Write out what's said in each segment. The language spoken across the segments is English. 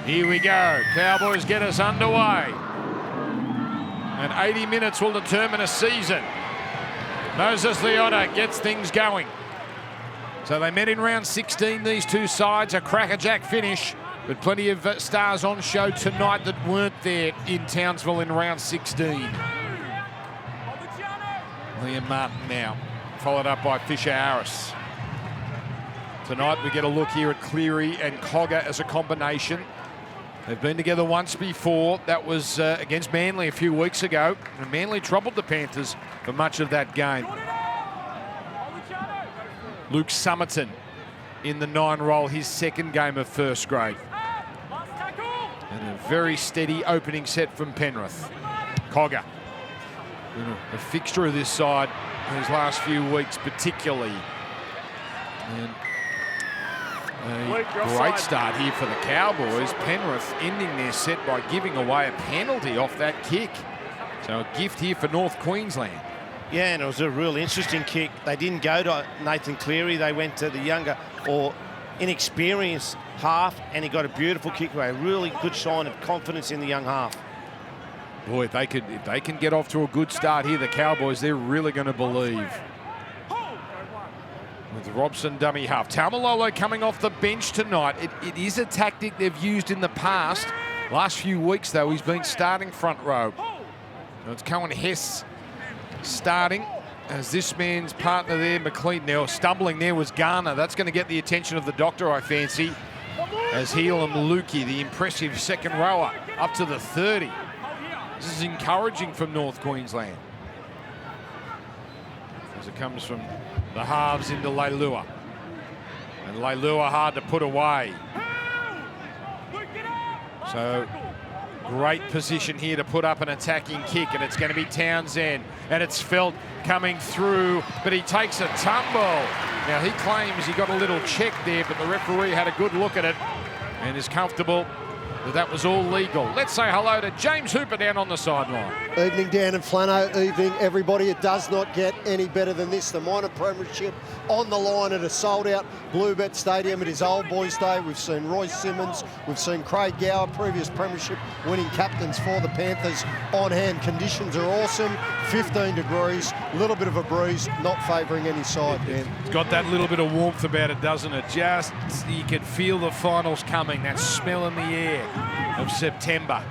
Here we go. Cowboys get us underway. And 80 minutes will determine a season. Moses Leota gets things going. So they met in round 16, these two sides, a crackerjack finish, but plenty of stars on show tonight that weren't there in Townsville in round 16. Liam Martin now, followed up by Fisher Harris. Tonight we get a look here at Cleary and Cogger as a combination. They've been together once before. That was against Manly a few weeks ago. And Manly troubled the Panthers for much of that game. Luke Summerton in the 9 role, his second game of first grade. And a very steady opening set from Penrith. Cogger, a fixture of this side these last few weeks particularly. And a great start here for the Cowboys. Penrith ending their set by giving away a penalty off that kick. So a gift here for North Queensland. Yeah, and it was a real interesting kick. They didn't go to Nathan Cleary. They went to the younger or inexperienced half, and he got a beautiful kick away. A really good sign of confidence in the young half. Boy, if they can get off to a good start here, the Cowboys, they're really going to believe. With Robson dummy half. Taumalolo coming off the bench tonight. It is a tactic they've used in the past. Last few weeks, though, he's been starting front row. Now it's Cohen Hess starting as this man's partner there, McLean. Now stumbling there was Garner. That's going to get the attention of the doctor, I fancy, as Helam Lukey, the impressive second rower, up to the 30. This is encouraging from North Queensland. As it comes from the halves into Leilua. And Leilua hard to put away. So great position here to put up an attacking kick, and it's going to be Townsend, and it's Felt coming through, but he takes a tumble. Now he claims he got a little check there, but the referee had a good look at it and is comfortable that was all legal. Let's say hello to James Hooper down on the sideline. Evening, Dan and Flano. Evening, everybody. It does not get any better than this. The minor premiership on the line at a sold-out Bluebet Stadium. It is Old Boys Day. We've seen Royce Simmons. We've seen Craig Gower, previous premiership winning captains for the Panthers, on hand. Conditions are awesome. 15 degrees, a little bit of a breeze, not favouring any side, Dan. It's got that little bit of warmth about it, doesn't it? Just, you can feel the finals coming, that smell in the air of September.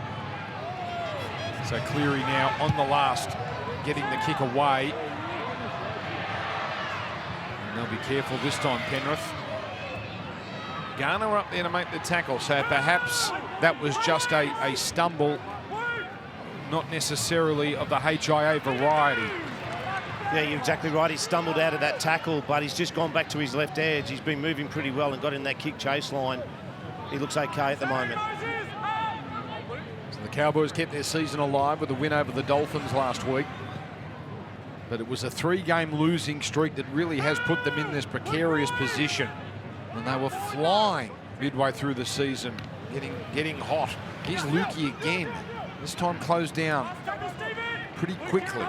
So Cleary now on the last, getting the kick away. And they'll be careful this time, Penrith. Garner up there to make the tackle, so perhaps that was just a stumble, not necessarily of the HIA variety. Yeah, you're exactly right. He stumbled out of that tackle, but he's just gone back to his left edge. He's been moving pretty well and got in that kick chase line. He looks okay at the moment. So the Cowboys kept their season alive with a win over the Dolphins last week. But it was a 3-game losing streak that really has put them in this precarious position. And they were flying midway through the season, getting hot. Here's Lukey again. This time closed down pretty quickly.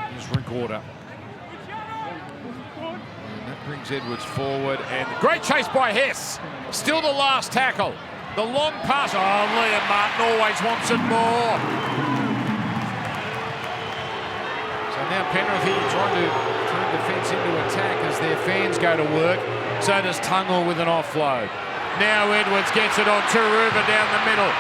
Here's Drinkwater. And that brings Edwards forward. And great chase by Hess. Still the last tackle. The long pass. Oh, Liam Martin always wants it more. So now Penrith here trying to turn defence into attack as their fans go to work. So does Tungle with an offload. Now Edwards gets it on Taruva down the middle.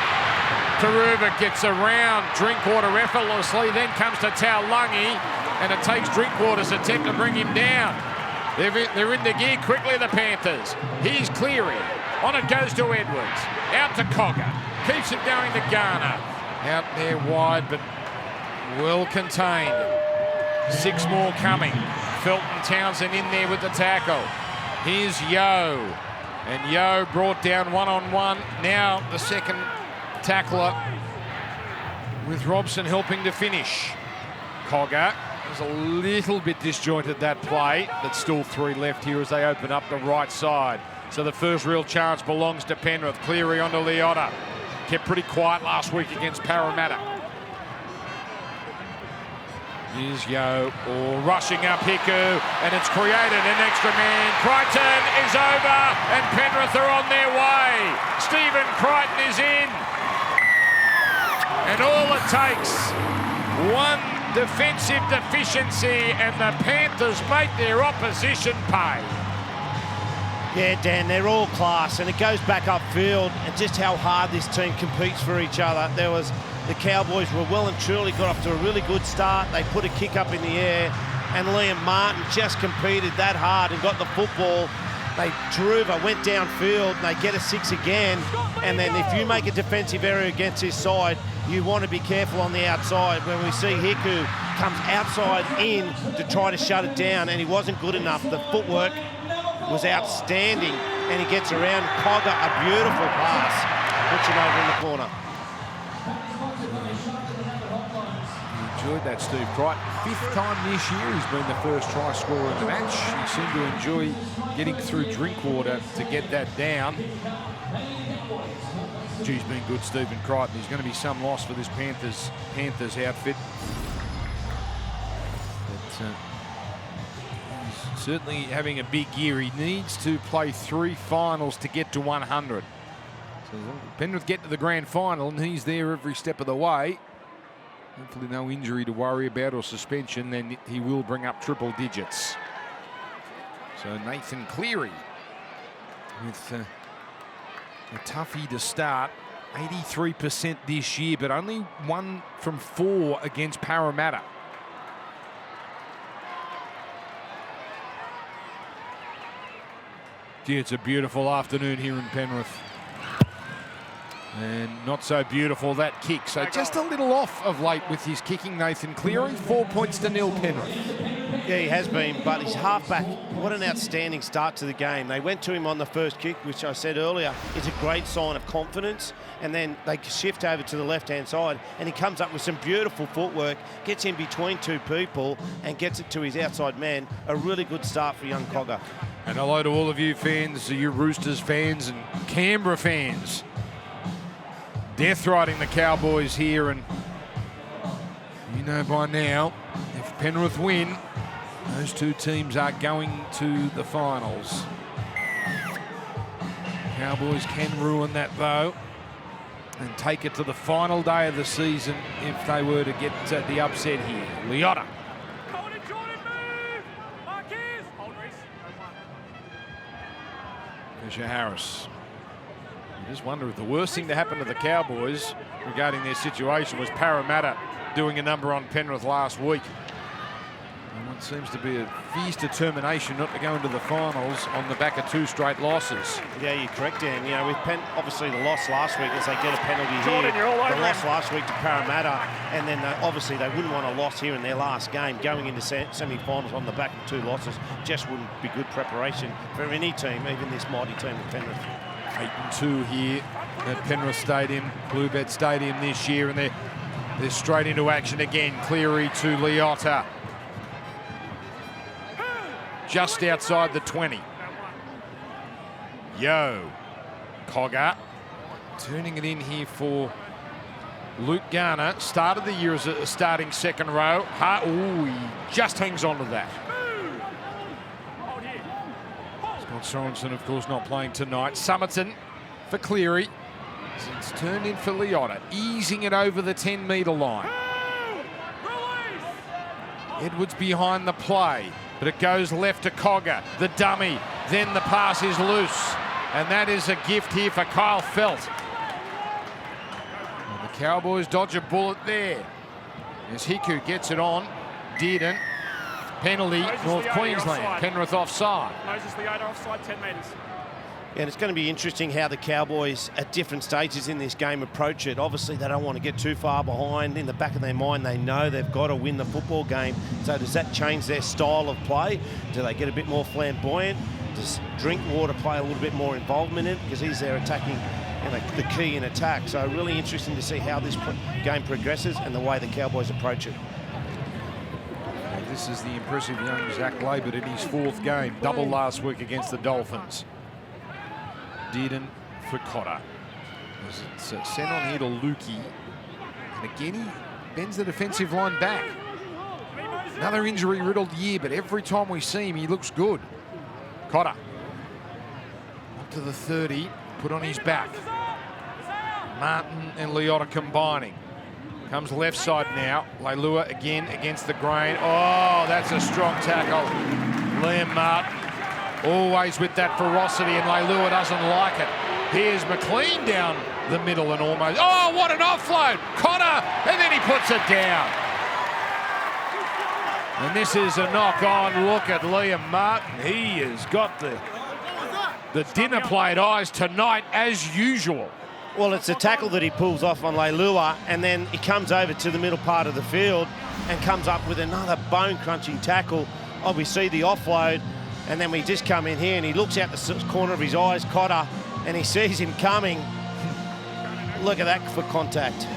Taruva gets around Drinkwater effortlessly, then comes to Taulagi, and it takes Drinkwater's attempt to bring him down. They're in the gear quickly, the Panthers. Here's Cleary. On it goes to Edwards. Out to Cogger. Keeps it going to Garner. Out there wide, but well contained. 6 more coming. Felton Townsend in there with the tackle. Here's Yeo. And Yeo brought down one-on-one. Now the second tackler with Robson helping to finish. Cogger was a little bit disjointed that play, but still 3 left here as they open up the right side. So the first real chance belongs to Penrith. Cleary onto Leota. Kept pretty quiet last week against Parramatta. Here's Yo, rushing up Hiku, and it's created an extra man. Crichton is over, and Penrith are on their way. Stephen Crichton is in. And all it takes, one defensive deficiency, and the Panthers make their opposition pay. Yeah, Dan, they're all class, and it goes back upfield and just how hard this team competes for each other. The Cowboys were well and truly got off to a really good start. They put a kick up in the air, and Liam Martin just competed that hard and got the football. Druva went downfield, and they get a 6 again. And then if you make a defensive error against this side, you want to be careful on the outside. When we see Hiku comes outside in to try to shut it down, and he wasn't good enough. The footwork was outstanding, and he gets around Cogger, a beautiful pass, puts him over in the corner. Enjoyed that, Steve Crichton. 5th time this year he's been the first try scorer in the match. He seemed to enjoy getting through Drinkwater to get that down. He's been good, Stephen Crichton. There's going to be some loss for this Panthers outfit. But he's certainly having a big year. He needs to play 3 finals to get to 100. So Penrith get to the grand final, and he's there every step of the way. Hopefully no injury to worry about or suspension, then he will bring up triple digits. So Nathan Cleary with a toughie to start. 83% this year, but only 1 from 4 against Parramatta. Gee, it's a beautiful afternoon here in Penrith. And not so beautiful, that kick. So just a little off of late with his kicking, Nathan Cleary. 4 points to 0 Penrith. Yeah, he has been, but his halfback, what an outstanding start to the game. They went to him on the first kick, which I said earlier is a great sign of confidence. And then they shift over to the left-hand side, and he comes up with some beautiful footwork, gets in between 2 people, and gets it to his outside man. A really good start for young Cogger. And hello to all of you fans, you Roosters fans and Canberra fans. Death riding the Cowboys here, and you know by now, if Penrith win, those 2 teams are going to the finals. Cowboys can ruin that though, and take it to the final day of the season if they were to get the upset here. Liotta. Fisher Harris. I just wonder if the worst thing to happen to the Cowboys regarding their situation was Parramatta doing a number on Penrith last week. And what seems to be a fierce determination not to go into the finals on the back of 2 straight losses. Yeah, you're correct, Dan. You know, with obviously the loss last week as they get a penalty here, the loss last week to Parramatta, and then obviously they wouldn't want a loss here in their last game. Going into semi-finals on the back of 2 losses just wouldn't be good preparation for any team, even this mighty team of Penrith. 8-2 here at Penrith Stadium, Bluebet Stadium this year, and they're straight into action again. Cleary to Liotta. Just outside the 20. Yo. Cogger. Turning it in here for Luke Garner. Started the year as a starting second row. He just hangs on to that. Scott Sorensen, of course, not playing tonight. Summerton for Cleary. It's turned in for Liotta, easing it over the 10-metre line. Edwards behind the play, but it goes left to Cogger, the dummy. Then the pass is loose, and that is a gift here for Kyle Felt. Well, the Cowboys dodge a bullet there. As Hiku gets it on, Dearden. Penalty, North Queensland. Penrith offside. Moses Liotta offside, 10 metres. And it's going to be interesting how the Cowboys at different stages in this game approach it. Obviously, they don't want to get too far behind. In the back of their mind, they know they've got to win the football game. So does that change their style of play? Do they get a bit more flamboyant? Does Drinkwater play a little bit more involvement in it? Because he's there attacking the key in attack. So really interesting to see how this game progresses and the way the Cowboys approach it. This is the impressive young Zach Labert in his 4th game. Double last week against the Dolphins. Dearden for Cotter. It's sent on here to Lukey. And again, he bends the defensive line back. Another injury-riddled year, but every time we see him, he looks good. Cotter. Up to the 30, put on his back. Martin and Leota combining. Comes left side now. Leilua again against the grain. Oh, that's a strong tackle. Liam Martin, always with that ferocity, and Leilua doesn't like it. Here's McLean down the middle and almost... Oh, what an offload! Cotter, and then he puts it down. And this is a knock-on. Look at Liam Martin. He has got the dinner plate eyes tonight as usual. Well, it's a tackle that he pulls off on Leilua, and then he comes over to the middle part of the field and comes up with another bone-crunching tackle. Oh, we see the offload, and then we just come in here and he looks out the corner of his eyes, Cotter, and he sees him coming. Look at that for contact.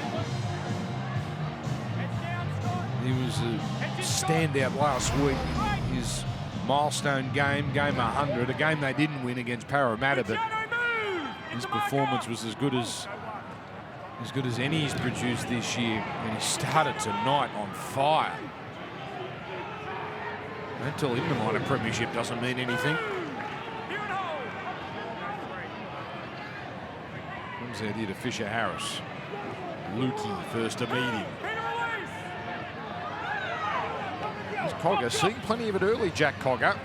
He was a standout last week in his milestone game, game 100, a game they didn't win against Parramatta, but his performance was as good as any he's produced this year, and he started tonight on fire. Don't tell him the minor premiership doesn't mean anything. Comes out here to Fisher Harris. Lukey first to meet him. There's Cogger, seeing plenty of it early, Jack Cogger.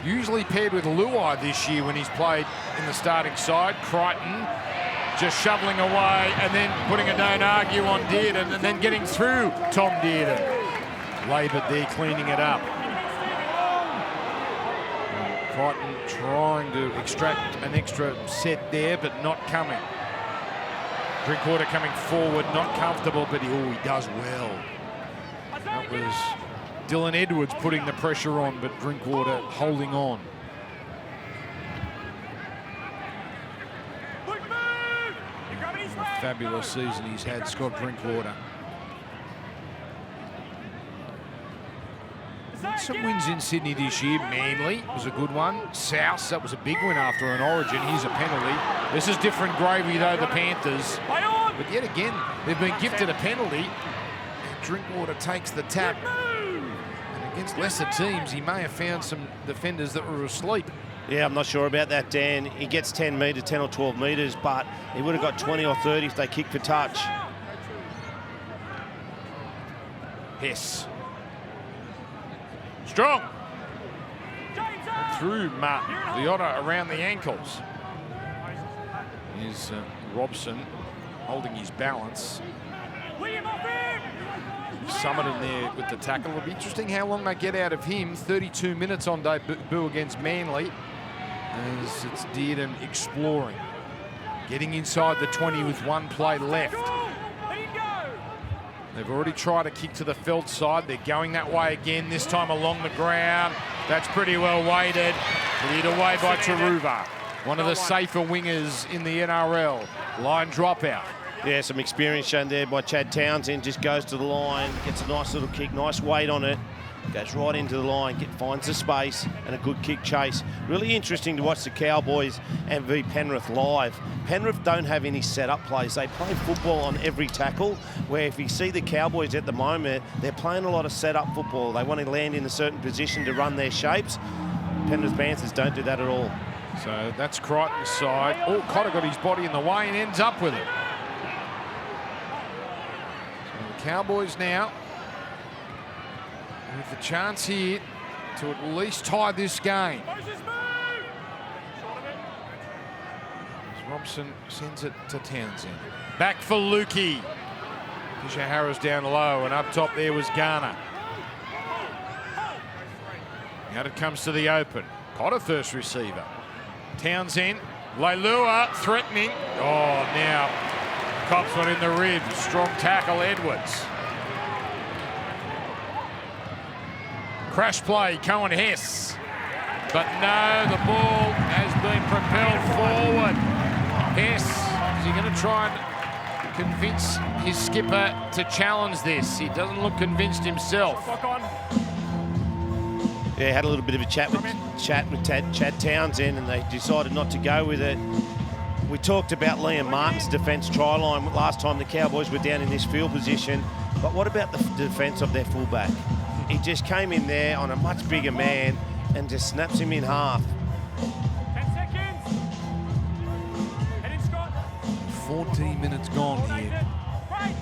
Usually paired with Luai this year when he's played in the starting side. Crichton just shoveling away and then putting a don't argue on Dearden and then getting through Tom Dearden. Laboured there, cleaning it up. Crichton trying to extract an extra set there, but not coming. Drinkwater coming forward, not comfortable, but he does well. That was Dylan Edwards putting the pressure on, but Drinkwater holding on. A fabulous season he's had, Scott Drinkwater. Some wins in Sydney this year. Manly was a good one. South, that was a big win after an origin. Here's a penalty. This is different gravy though, the Panthers. But yet again, they've been gifted a penalty. And Drinkwater takes the tap. And against lesser teams, he may have found some defenders that were asleep. Yeah, I'm not sure about that, Dan. He gets 10 metres, 10 or 12 metres, but he would have got 20 or 30 if they kicked for touch. Hess. Strong. Through Martin. Leota around the ankles. Here's Robson holding his balance. Summit in there with the tackle. It'll be interesting how long they get out of him. 32 minutes on debut against Manly. As it's Dearden exploring. Getting inside the 20 with one play left. They've already tried a kick to the Feld side. They're going that way again, this time along the ground. That's pretty well weighted. Cleared away by Taruva. One of the safer wingers in the NRL. Line dropout. Yeah, some experience shown there by Chad Townsend. Just goes to the line, gets a nice little kick, nice weight on it. Goes right into the line, finds the space, and a good kick chase. Really interesting to watch the Cowboys and v Penrith live. Penrith don't have any set-up plays. They play football on every tackle, where if you see the Cowboys at the moment, they're playing a lot of set-up football. They want to land in a certain position to run their shapes. Penrith Panthers don't do that at all. So that's Crichton's side. Oh, Cotter got his body in the way and ends up with it. So the Cowboys now with the chance here to at least tie this game. As Robson sends it to Townsend. Back for Lukey. Fisher Harris down low, and up top there was Garner. Now it comes to the open. Cotter first receiver. Townsend. Leilua threatening. Oh, now cops one in the ribs. Strong tackle, Edwards. Crash play, Cohen Hess. But no, the ball has been propelled forward. Hess, is he going to try and convince his skipper to challenge this? He doesn't look convinced himself. Yeah, had a little bit of a chat with Chad Townsend, and they decided not to go with it. We talked about Liam Martin's defence try line last time the Cowboys were down in this field position, but what about the defence of their fullback? he just came in there on a much bigger man and just snaps him in half. 10 seconds. Head in, Scott. 14 minutes gone here. Right.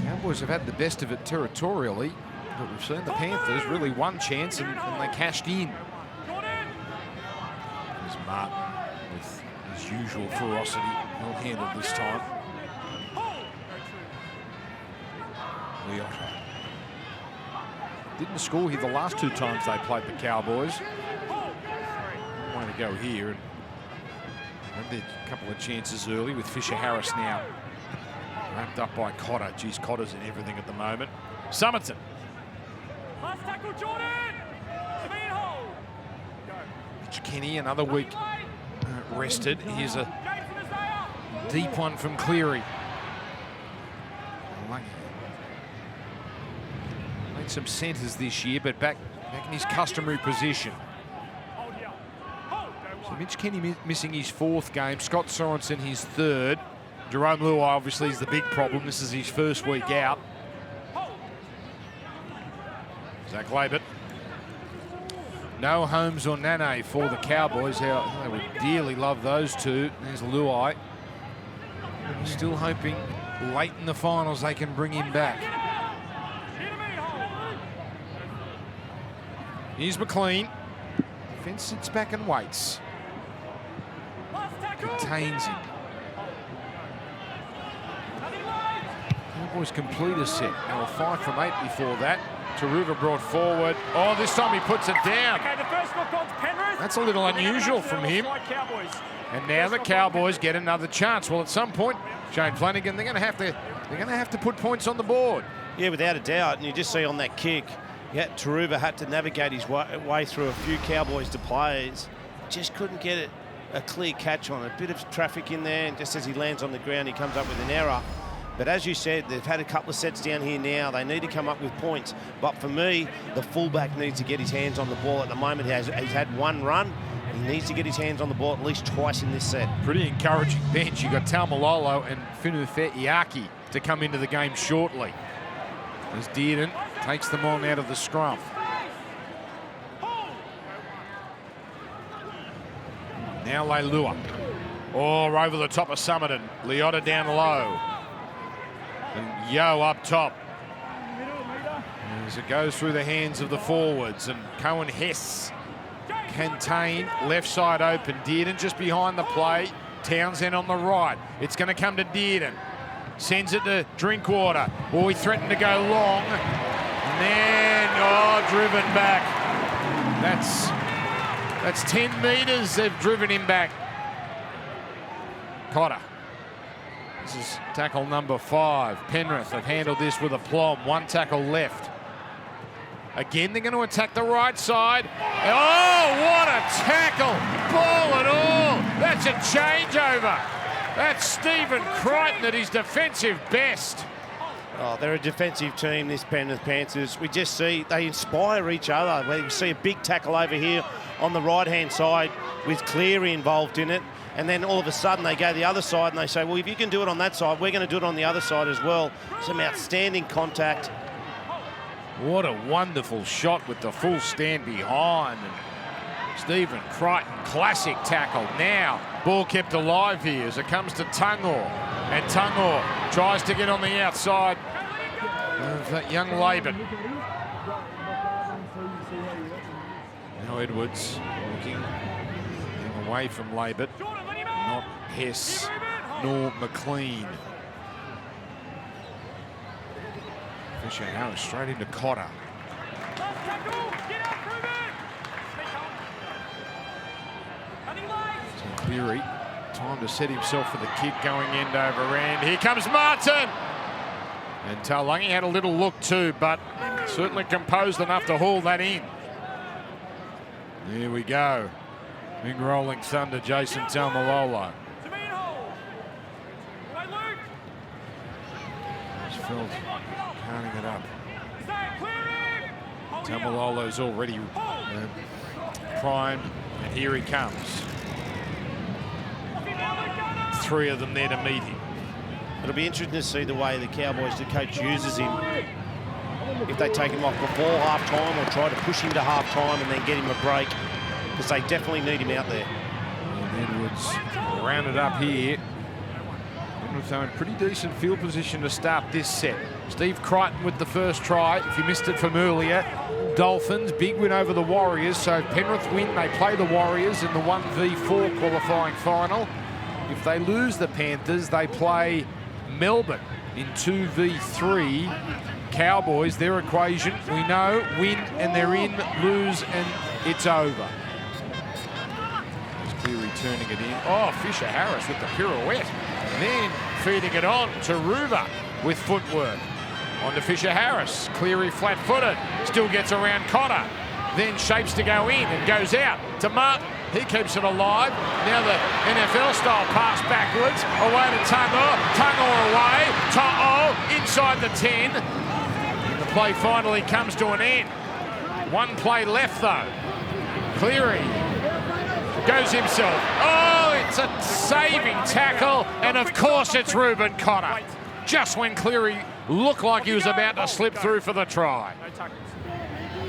Cowboys have had the best of it territorially, but we've seen the Panthers really one chance and they cashed in. There's Martin with his usual ferocity, well handled this time. Leota didn't score here the last 2 times they played the Cowboys. Way to go here. And had a couple of chances early with Fisher Harris now wrapped up by Cotter. Geez, Cotter's in everything at the moment. Summerton. Last tackle, Jordan. Mitch Kenny, another week rested. Here's a deep one from Cleary. Made some centres this year, but back in his customary position. So Mitch Kenny missing his 4th game. Scott Sorensen his 3rd. Jerome Luai obviously is the big problem. This is his first week out. Zach Labert. No Holmes or Nane for the Cowboys. They would dearly love those two. There's Luai. Still hoping late in the finals they can bring him back. Here's McLean. Defence sits back and waits. Contains him. Cowboys complete a set. They were 5 from 8 before that. Taruva brought forward. Oh, this time he puts it down. Okay, the first knock on's Penrith. That's a little unusual from him. And now the Cowboys get another chance. Well, at some point, Shane Flanagan, they're going to have to put points on the board. Yeah, without a doubt. And you just see on that kick, Taruva had to navigate his way through a few Cowboys to players. Just couldn't get a clear catch on it. A bit of traffic in there, and just as he lands on the ground, he comes up with an error. But as you said, they've had a couple of sets down here now. They need to come up with points. But for me, the fullback needs to get his hands on the ball. At the moment, he's had 1 run. He needs to get his hands on the ball at least twice in this set. Pretty encouraging bench. You've got Taumalolo and Finufe'iaki to come into the game shortly. As Dearden takes them on out of the scrum. Now Leilua. Oh, over the top of Summerton. Leota down low. And Yo up top. As it goes through the hands of the forwards. And Cohen Hess contained. Left side open. Dearden just behind the play. Townsend on the right. It's going to come to Dearden. Sends it to Drinkwater. Oh, he threatened to go long. And then, driven back. That's 10 metres they've driven him back. Cotter. This is tackle number 5. Penrith have handled this with aplomb. 1 tackle left. Again, they're going to attack the right side. Oh, what a tackle. Ball and all. That's a changeover. That's Stephen Crichton at his defensive best. Oh, they're a defensive team, this Penrith Panthers. We just see they inspire each other. We see a big tackle over here on the right-hand side with Cleary involved in it. And then all of a sudden they go the other side and they say, well, if you can do it on that side, we're going to do it on the other side as well. Some outstanding contact. What a wonderful shot with the full stand behind. And Stephen Crichton, classic tackle. Now, ball kept alive here as it comes to Tungor. And Tungor tries to get on the outside of that young Laban. Now Edwards looking away from Laban. Not Hess nor McLean. Fisher Harris straight into Cotter. So Cleary, time to set himself for the kick going end over end. Here comes Martin. And Taulagi had a little look too, but certainly composed enough to haul that in. There we go. Big rolling thunder, Jason Taumalolo. Felt counting it up. Taumalolo's already primed, and here he comes. 3 of them there to meet him. It'll be interesting to see the way the Cowboys, the coach, uses him. if they take him off before half-time or try to push him to half-time and then get him a break, because they definitely need him out there. And Edwards rounded up here. Penrith in pretty decent field position to start this set. Steve Crichton with the first try. If you missed it from earlier, Dolphins, big win over the Warriors. So if Penrith win, they play the Warriors in the 1v4 qualifying final. If they lose the Panthers, they play Melbourne in 2v3. Cowboys, their equation, we know, win and they're in, lose and it's over. It's Cleary turning it in. Oh, Fisher-Harris with the pirouette. And then feeding it on to Ruva with footwork. On to Fisher-Harris. Cleary flat-footed. Still gets around Cotter. Then shapes to go in and goes out to Martin. He keeps it alive. Now the NFL-style pass backwards. Away to Tungo. Tungo away. To'o inside the 10. And the play finally comes to an end. One play left, though. Cleary goes himself. Oh, it's a saving tackle. And, of course, it's Reuben Cotter. Just when Cleary looked like he was about to slip through for the try.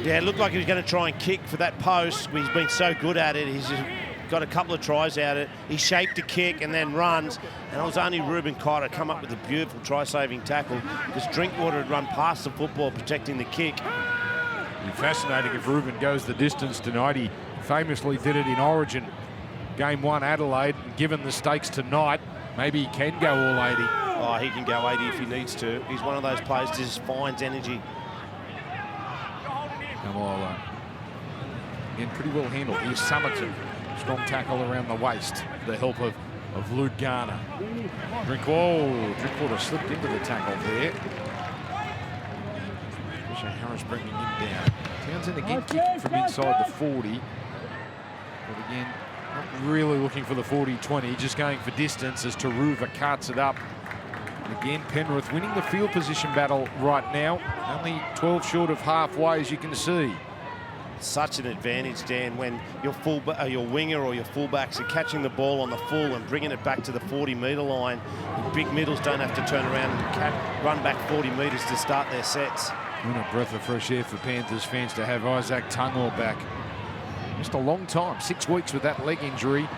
Yeah, it looked like he was going to try and kick for that post. He's been so good at it. He's just got a couple of tries out of it. He shaped a kick and then runs. And it was only Reuben Cotter come up with a beautiful try-saving tackle because Drinkwater had run past the football protecting the kick. It'd be fascinating if Reuben goes the distance tonight. He famously did it in Origin. Game 1 Adelaide. Given the stakes tonight, maybe he can go all 80. Oh, he can go 80 if he needs to. He's one of those players that just finds energy. Kamala. Again, pretty well handled. Here's Summerton. Strong tackle around the waist. The help of Luke Garner. Drinkwater slipped into the tackle there. Fisher-Harris bringing him down. Townsend again kicking from inside the 40. But again, not really looking for the 40-20, just going for distance as Taruva cuts it up. And again, Penrith winning the field position battle right now. Only 12 short of halfway, as you can see. Such an advantage, Dan, when your winger or your fullbacks are catching the ball on the full and bringing it back to the 40-metre line. The big middles don't have to turn around and run back 40 metres to start their sets. And a breath of fresh air for Panthers fans to have Isaac Tungo back. Just a long time, 6 weeks with that leg injury.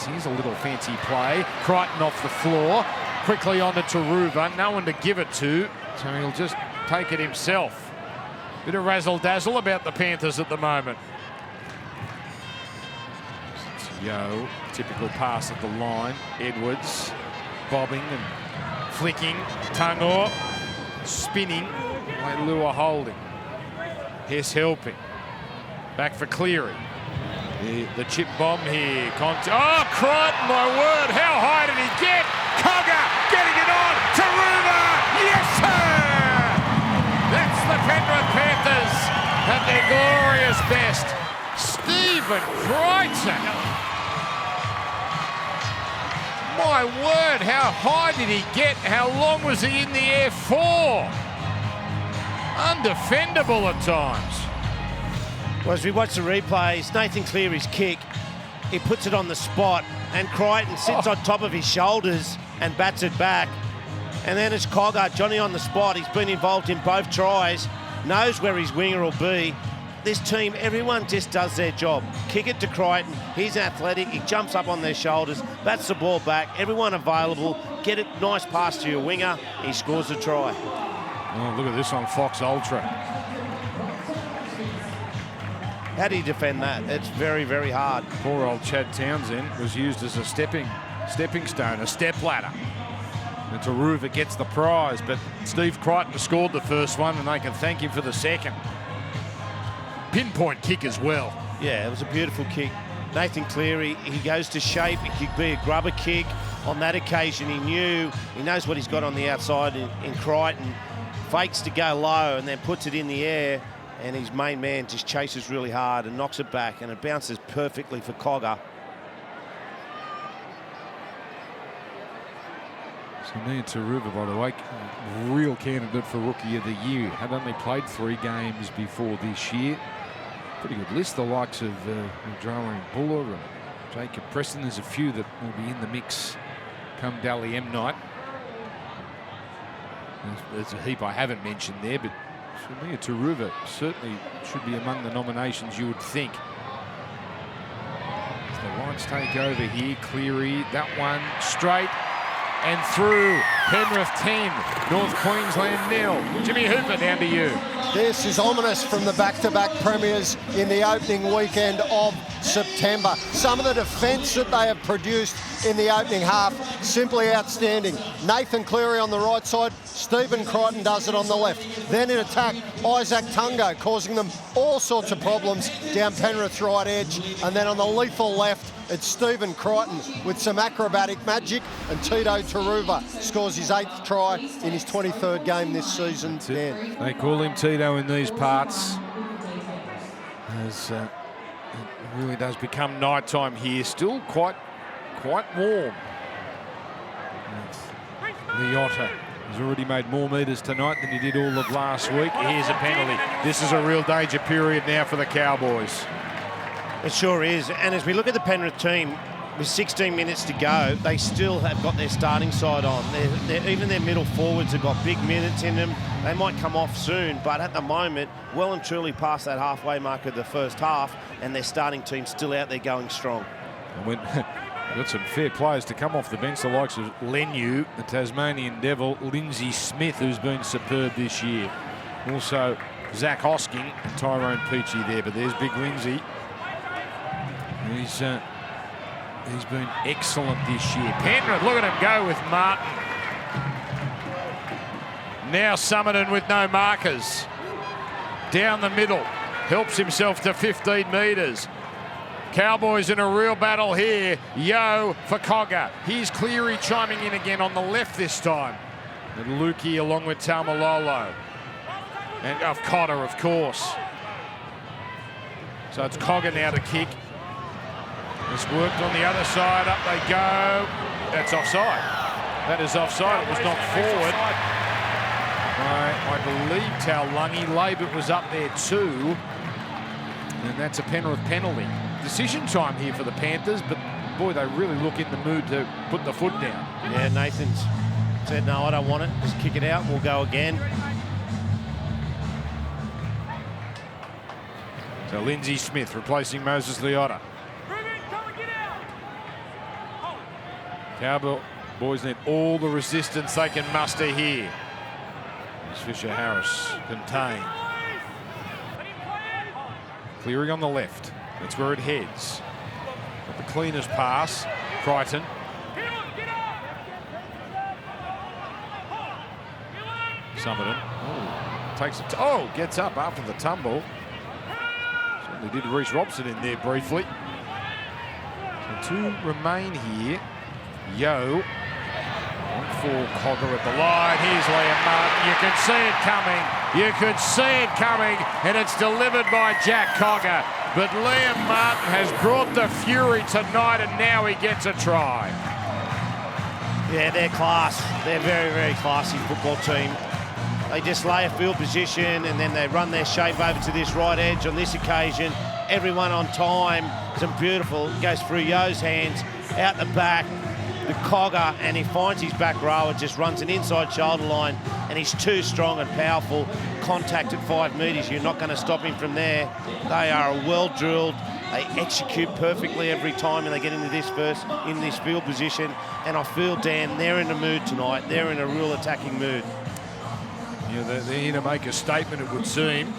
Here's a little fancy play. Crichton off the floor. Quickly on to Taruva. No one to give it to, so he'll just take it himself. Bit of razzle-dazzle about the Panthers at the moment. It's Yo, typical pass at the line. Edwards bobbing and flicking. Tungo spinning. Lua holding. Hess helping. Back for Cleary. The chip bomb here. Oh, Crichton, my word. How high did he get? Cogger getting it on. Taruva. Yes, sir. That's the Penrith Panthers at their glorious best. Stephen Crichton. My word, how high did he get? How long was he in the air for? Undefendable at times. Well, as we watch the replays, Nathan Cleary's kick, he puts it on the spot and Crichton sits on top of his shoulders and bats it back. And then it's Cogger, Johnny on the spot. He's been involved in both tries, knows where his winger will be. This team, everyone just does their job. Kick it to Crichton. He's athletic. He jumps up on their shoulders, bats the ball back. Everyone available. Get it, nice pass to your winger. He scores the try. Oh, look at this on Fox Ultra. How do you defend that? It's very, very hard. Poor old Chad Townsend was used as a stepping stone, a step ladder. And Taruva gets the prize, but Steve Crichton scored the first one and they can thank him for the second. Pinpoint kick as well. Yeah, it was a beautiful kick. Nathan Cleary, he goes to shape. It could be a grubber kick. On that occasion, he knows what he's got on the outside in Crichton. Fakes to go low and then puts it in the air, and his main man just chases really hard and knocks it back, and it bounces perfectly for Cogger. So Nia Taruva, by the way, real candidate for Rookie of the Year. Had only played 3 games before this year. Pretty good list, the likes of Jarwin Buller and Jacob Preston. There's a few that will be in the mix come Dally M night. There's a heap I haven't mentioned there, but For me, Taruva certainly should be among the nominations, you would think. As the Lions take over here, Cleary, that one straight and through. Penrith 10, North Queensland 0. Jimmy Hooper, down to you. This is ominous from the back-to-back premiers in the opening weekend of September. Some of the defence that they have produced in the opening half, simply outstanding. Nathan Cleary on the right side, Stephen Crichton does it on the left. Then in attack, Isaac Tungo causing them all sorts of problems down Penrith's right edge. And then on the lethal left, it's Stephen Crichton with some acrobatic magic, and Tito Taruva scores his 8th try in his 23rd game this season. Dan. They call him Tito in these parts. As it really does become night time here. Still quite warm. The Otter has already made more metres tonight than he did all of last week. Here's a penalty. This is a real danger period now for the Cowboys. It sure is. And as we look at the Penrith team, with 16 minutes to go, they still have got their starting side on. Even their middle forwards have got big minutes in them. They might come off soon, but at the moment, well and truly past that halfway mark of the first half, and their starting team's still out there going strong. Got some fair players to come off the bench, the likes of Leniu, the Tasmanian Devil, Lindsay Smith, who's been superb this year. Also, Zach Hosking and Tyrone Peachy there, but there's Big Lindsay. He's been excellent this year. Penrith, look at him go with Martin. Now Summerton with no markers. Down the middle, helps himself to 15 metres. Cowboys in a real battle here. Yo for Cogger. Here's Cleary chiming in again on the left this time. And Lukey along with Taumalolo. And of Cotter, of course. So it's Cogger now to kick. It's worked on the other side. Up they go. That's offside. That is offside. It was knocked forward. I believe Taulungi. Labert was up there too. And that's a Penrith penalty. Decision time here for the Panthers, but boy, they really look in the mood to put the foot down. Yeah, Nathan's said, no, I don't want it. Just kick it out and we'll go again. So Lindsay Smith replacing Moses Leota. Cowboys need all the resistance they can muster here. As Fisher Harris contained. Cleary on the left. That's where it heads. Got the cleanest pass. Crichton. Summerton. Takes it. Gets up after the tumble. Certainly did Reece Robson in there briefly. So 2 remain here. Yo. On for Cogger at the line. Here's Liam Martin. You can see it coming. You could see it coming. And it's delivered by Jack Cogger. But Liam Martin has brought the fury tonight, and now he gets a try. Yeah, they're class. They're very, very classy football team. They just lay a field position and then they run their shape over to this right edge. On this occasion, everyone on time. Some beautiful, goes through Yo's hands, out the back. The Cogger, and he finds his back rower, just runs an inside shoulder line, and he's too strong and powerful. Contact at 5 metres, you're not going to stop him from there. They are well drilled. They execute perfectly every time, and they get into this field position. And I feel, Dan, they're in the mood tonight. They're in a real attacking mood. Yeah, they're here to make a statement, it would seem.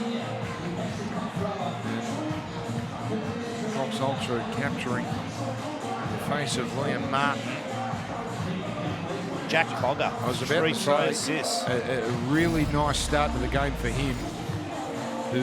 Fox Ultra capturing the face of Liam Martin. Jack Cogger, I was about to say, assists. A really nice start to the game for him, who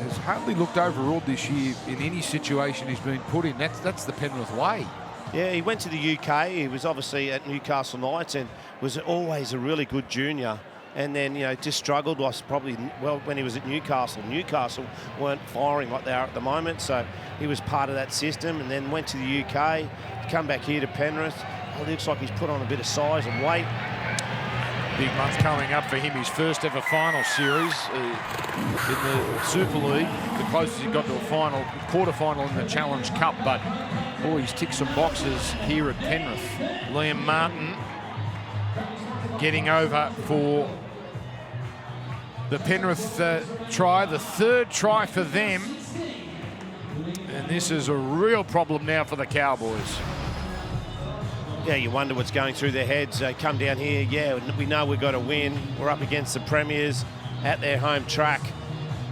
has hardly looked overawed this year in any situation he's been put in. That's the Penrith way. Yeah, he went to the UK. He was obviously at Newcastle Knights and was always a really good junior. And then, just struggled when he was at Newcastle. Newcastle weren't firing like they are at the moment, so he was part of that system, and then went to the UK, come back here to Penrith. It looks like he's put on a bit of size and weight. Big month coming up for him, his first ever final series in the Super League. The closest he got to a quarter-final in the Challenge Cup, but boy, he's ticked some boxes here at Penrith. Liam Martin getting over for the Penrith try, the third try for them. And this is a real problem now for the Cowboys. Yeah, you wonder what's going through their heads. They come down here, yeah, we know we've got to win. We're up against the Premiers at their home track.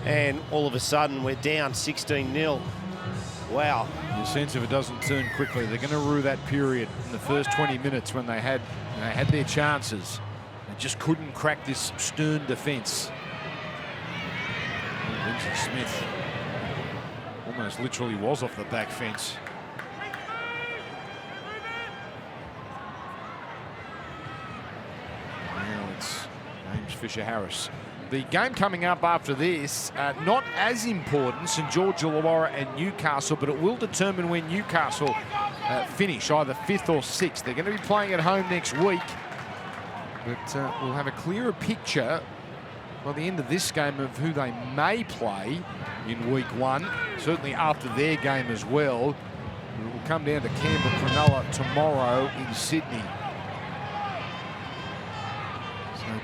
And all of a sudden, we're down 16-0. Wow. The sense if it doesn't turn quickly, they're going to rue that period in the first 20 minutes when they had their chances. They just couldn't crack this stern defence. Lindsay Smith almost literally was off the back fence. Now it's James Fisher-Harris. The game coming up after this, not as important, St George Illawarra and Newcastle, but it will determine when Newcastle finish, either 5th or 6th. They're going to be playing at home next week, but we'll have a clearer picture by the end of this game of who they may play in week 1, certainly after their game as well. It will come down to Canberra Cronulla tomorrow in Sydney.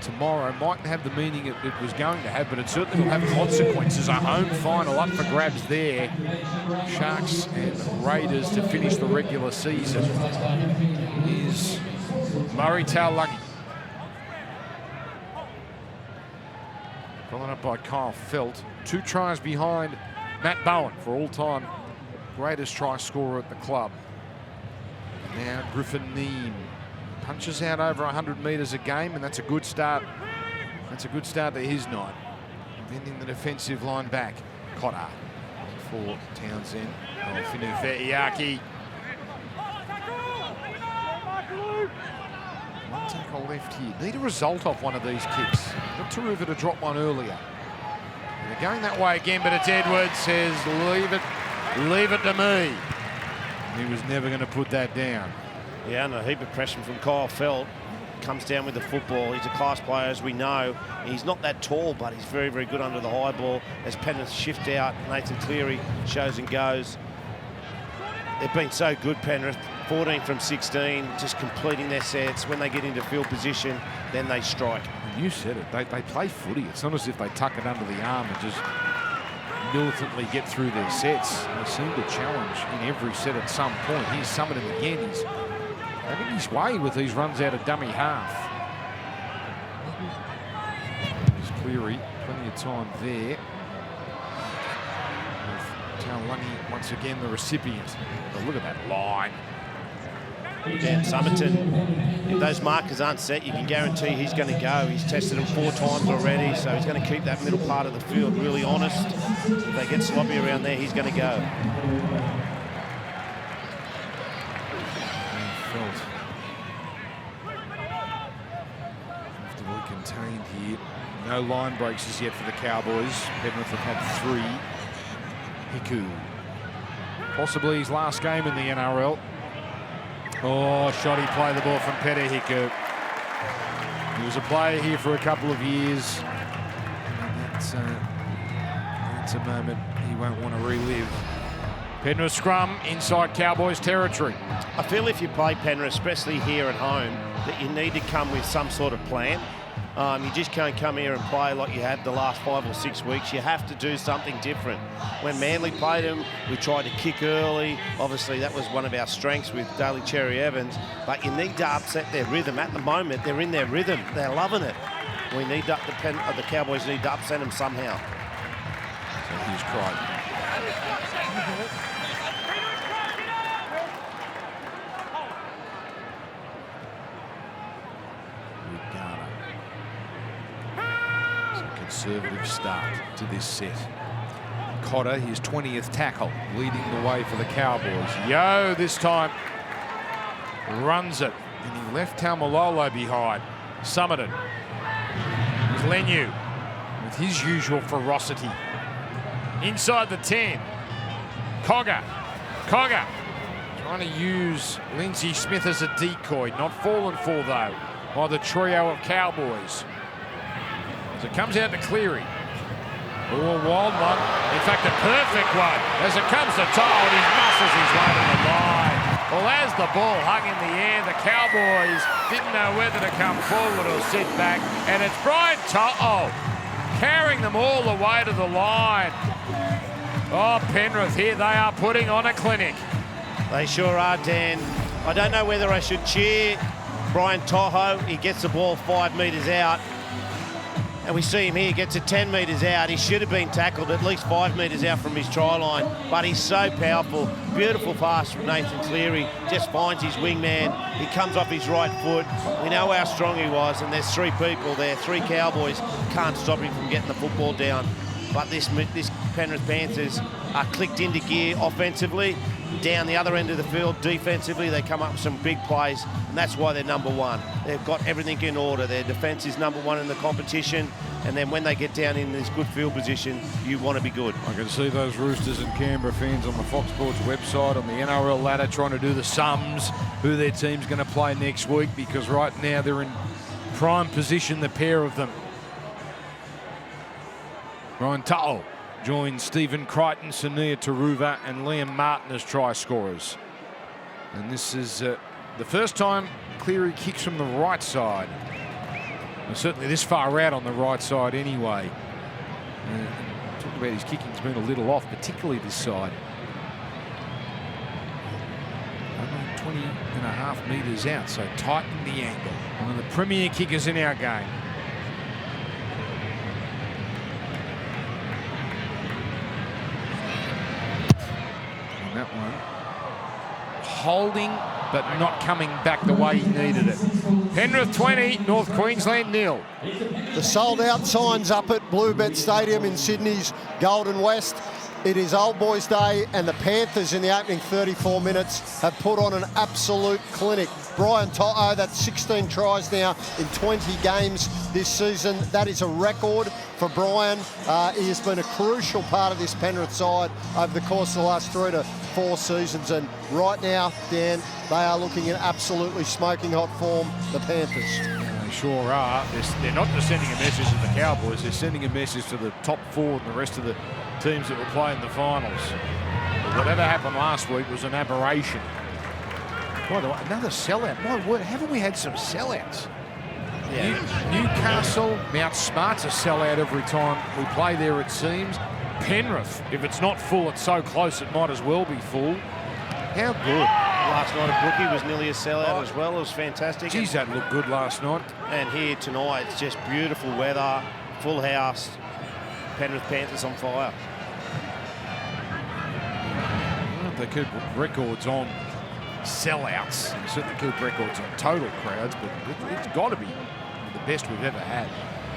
Tomorrow mightn't have the meaning it was going to have, but it certainly will have consequences. A home final up for grabs there. Sharks and Raiders to finish the regular season is Murray Taulagi. Followed up by Kyle Felt. 2 tries behind Matt Bowen for all-time greatest try scorer at the club. Now Griffin Neame punches out over 100 metres a game, and that's a good start. That's a good start to his night. Bending the defensive line back. Cotter for Townsend. Finu Fe'iaki. One tackle left here. Need a result off one of these kicks. Got Taruva to drop one earlier. They're going that way again, but it's Edwards says, leave it to me. He was never going to put that down. Yeah, and a heap of pressure from Kyle Felt. Comes down with the football. He's a class player, as we know. He's not that tall, but he's very, very good under the high ball. As Penrith shift out, Nathan Cleary shows and goes. They've been so good, Penrith. 14 from 16, just completing their sets. When they get into field position, then they strike. And you said it. They play footy. It's not as if they tuck it under the arm and just militantly get through their sets. They seem to challenge in every set at some point. Here's Summerton again. He's having his way with these runs out of dummy half. There's Cleary, plenty of time there. With Taulagi once again the recipient. But look at that line. Yeah, Summerton, if those markers aren't set, you can guarantee he's going to go. He's tested them 4 times already, so he's going to keep that middle part of the field really honest. If they get sloppy around there, he's going to go. Comfortably contained here. No line breaks as yet for the Cowboys. Penrith have had 3. Hiku. Possibly his last game in the NRL. Oh, shoddy play the ball from Peta Hiku. He was a player here for a couple of years. That's a moment he won't want to relive. Penrith scrum inside Cowboys territory. I feel if you play Penrith, especially here at home, that you need to come with some sort of plan. You just can't come here and play like you had the last 5 or 6 weeks. You have to do something different. When Manly played them, we tried to kick early. Obviously, that was one of our strengths with Daly Cherry Evans. But you need to upset their rhythm. At the moment, they're in their rhythm. They're loving it. We need to, the Cowboys need to upset them somehow. So here's Crichton. Conservative start to this set. Cotter, his 20th tackle, leading the way for the Cowboys. Yo, this time runs it, and he left Taumalolo behind. Summerton. With Leniu with his usual ferocity. Inside the 10. Cogger trying to use Lindsay Smith as a decoy. Not fallen for, though, by the trio of Cowboys. As it comes out to Cleary. Oh, a wild one. In fact, a perfect one. As it comes to Todd, he muscles his way to the line. Well, as the ball hung in the air, the Cowboys didn't know whether to come forward or sit back. And it's Brian Todd. Oh, carrying them all the way to the line. Oh, Penrith here, they are putting on a clinic. They sure are, Dan. I don't know whether I should cheer Brian Toho. He gets the ball 5 metres out. And we see him here, gets it 10 metres out. He should have been tackled at least 5 metres out from his try line. But he's so powerful. Beautiful pass from Nathan Cleary. Just finds his wingman. He comes off his right foot. We know how strong he was. And there's 3 people there, 3 Cowboys. Can't stop him from getting the football down. But this Penrith Panthers are clicked into gear offensively. Down the other end of the field, defensively, they come up with some big plays, and that's why they're number 1. They've got everything in order. Their defence is number 1 in the competition, and then when they get down in this good field position, you want to be good. I can see those Roosters and Canberra fans on the Fox Sports website, on the NRL ladder, trying to do the sums, who their team's going to play next week, because right now they're in prime position, the pair of them. Ryan Tuttle joins Stephen Crichton, Sania Taruva and Liam Martin as try scorers. And this is the first time Cleary kicks from the right side. And certainly this far out on the right side anyway. Talk about his kicking's been a little off, particularly this side. Only 20.5 metres out, so tighten the angle. One of the premier kickers in our game. That one holding but not coming back the way he needed it. Penrith 20, North Queensland 0. The sold out signs up at Bluebet Stadium in Sydney's Golden West. It is Old Boys Day, and the Panthers in the opening 34 minutes have put on an absolute clinic. Brian Toto, that's 16 tries now in 20 games this season. That is a record for Brian. He has been a crucial part of this Penrith side over the course of the last 3 to 4 seasons. And right now, Dan, they are looking in absolutely smoking hot form, the Panthers. They sure are. They're not just sending a message to the Cowboys, they're sending a message to the top 4 and the rest of the teams that will play in the finals. But whatever happened last week was an aberration. By the way, another sellout. My word, haven't we had some sellouts? Yeah. Newcastle, Mount Smart's a sellout every time we play there, it seems. Penrith, if it's not full, it's so close it might as well be full. How good. Last night at Brookie was nearly a sellout as well. It was fantastic. Geez, that looked good last night. And here tonight, it's just beautiful weather, full house. Penrith Panthers on fire. Well, they keep records on sellouts. They certainly keep records on total crowds, but it's got to be the best we've ever had.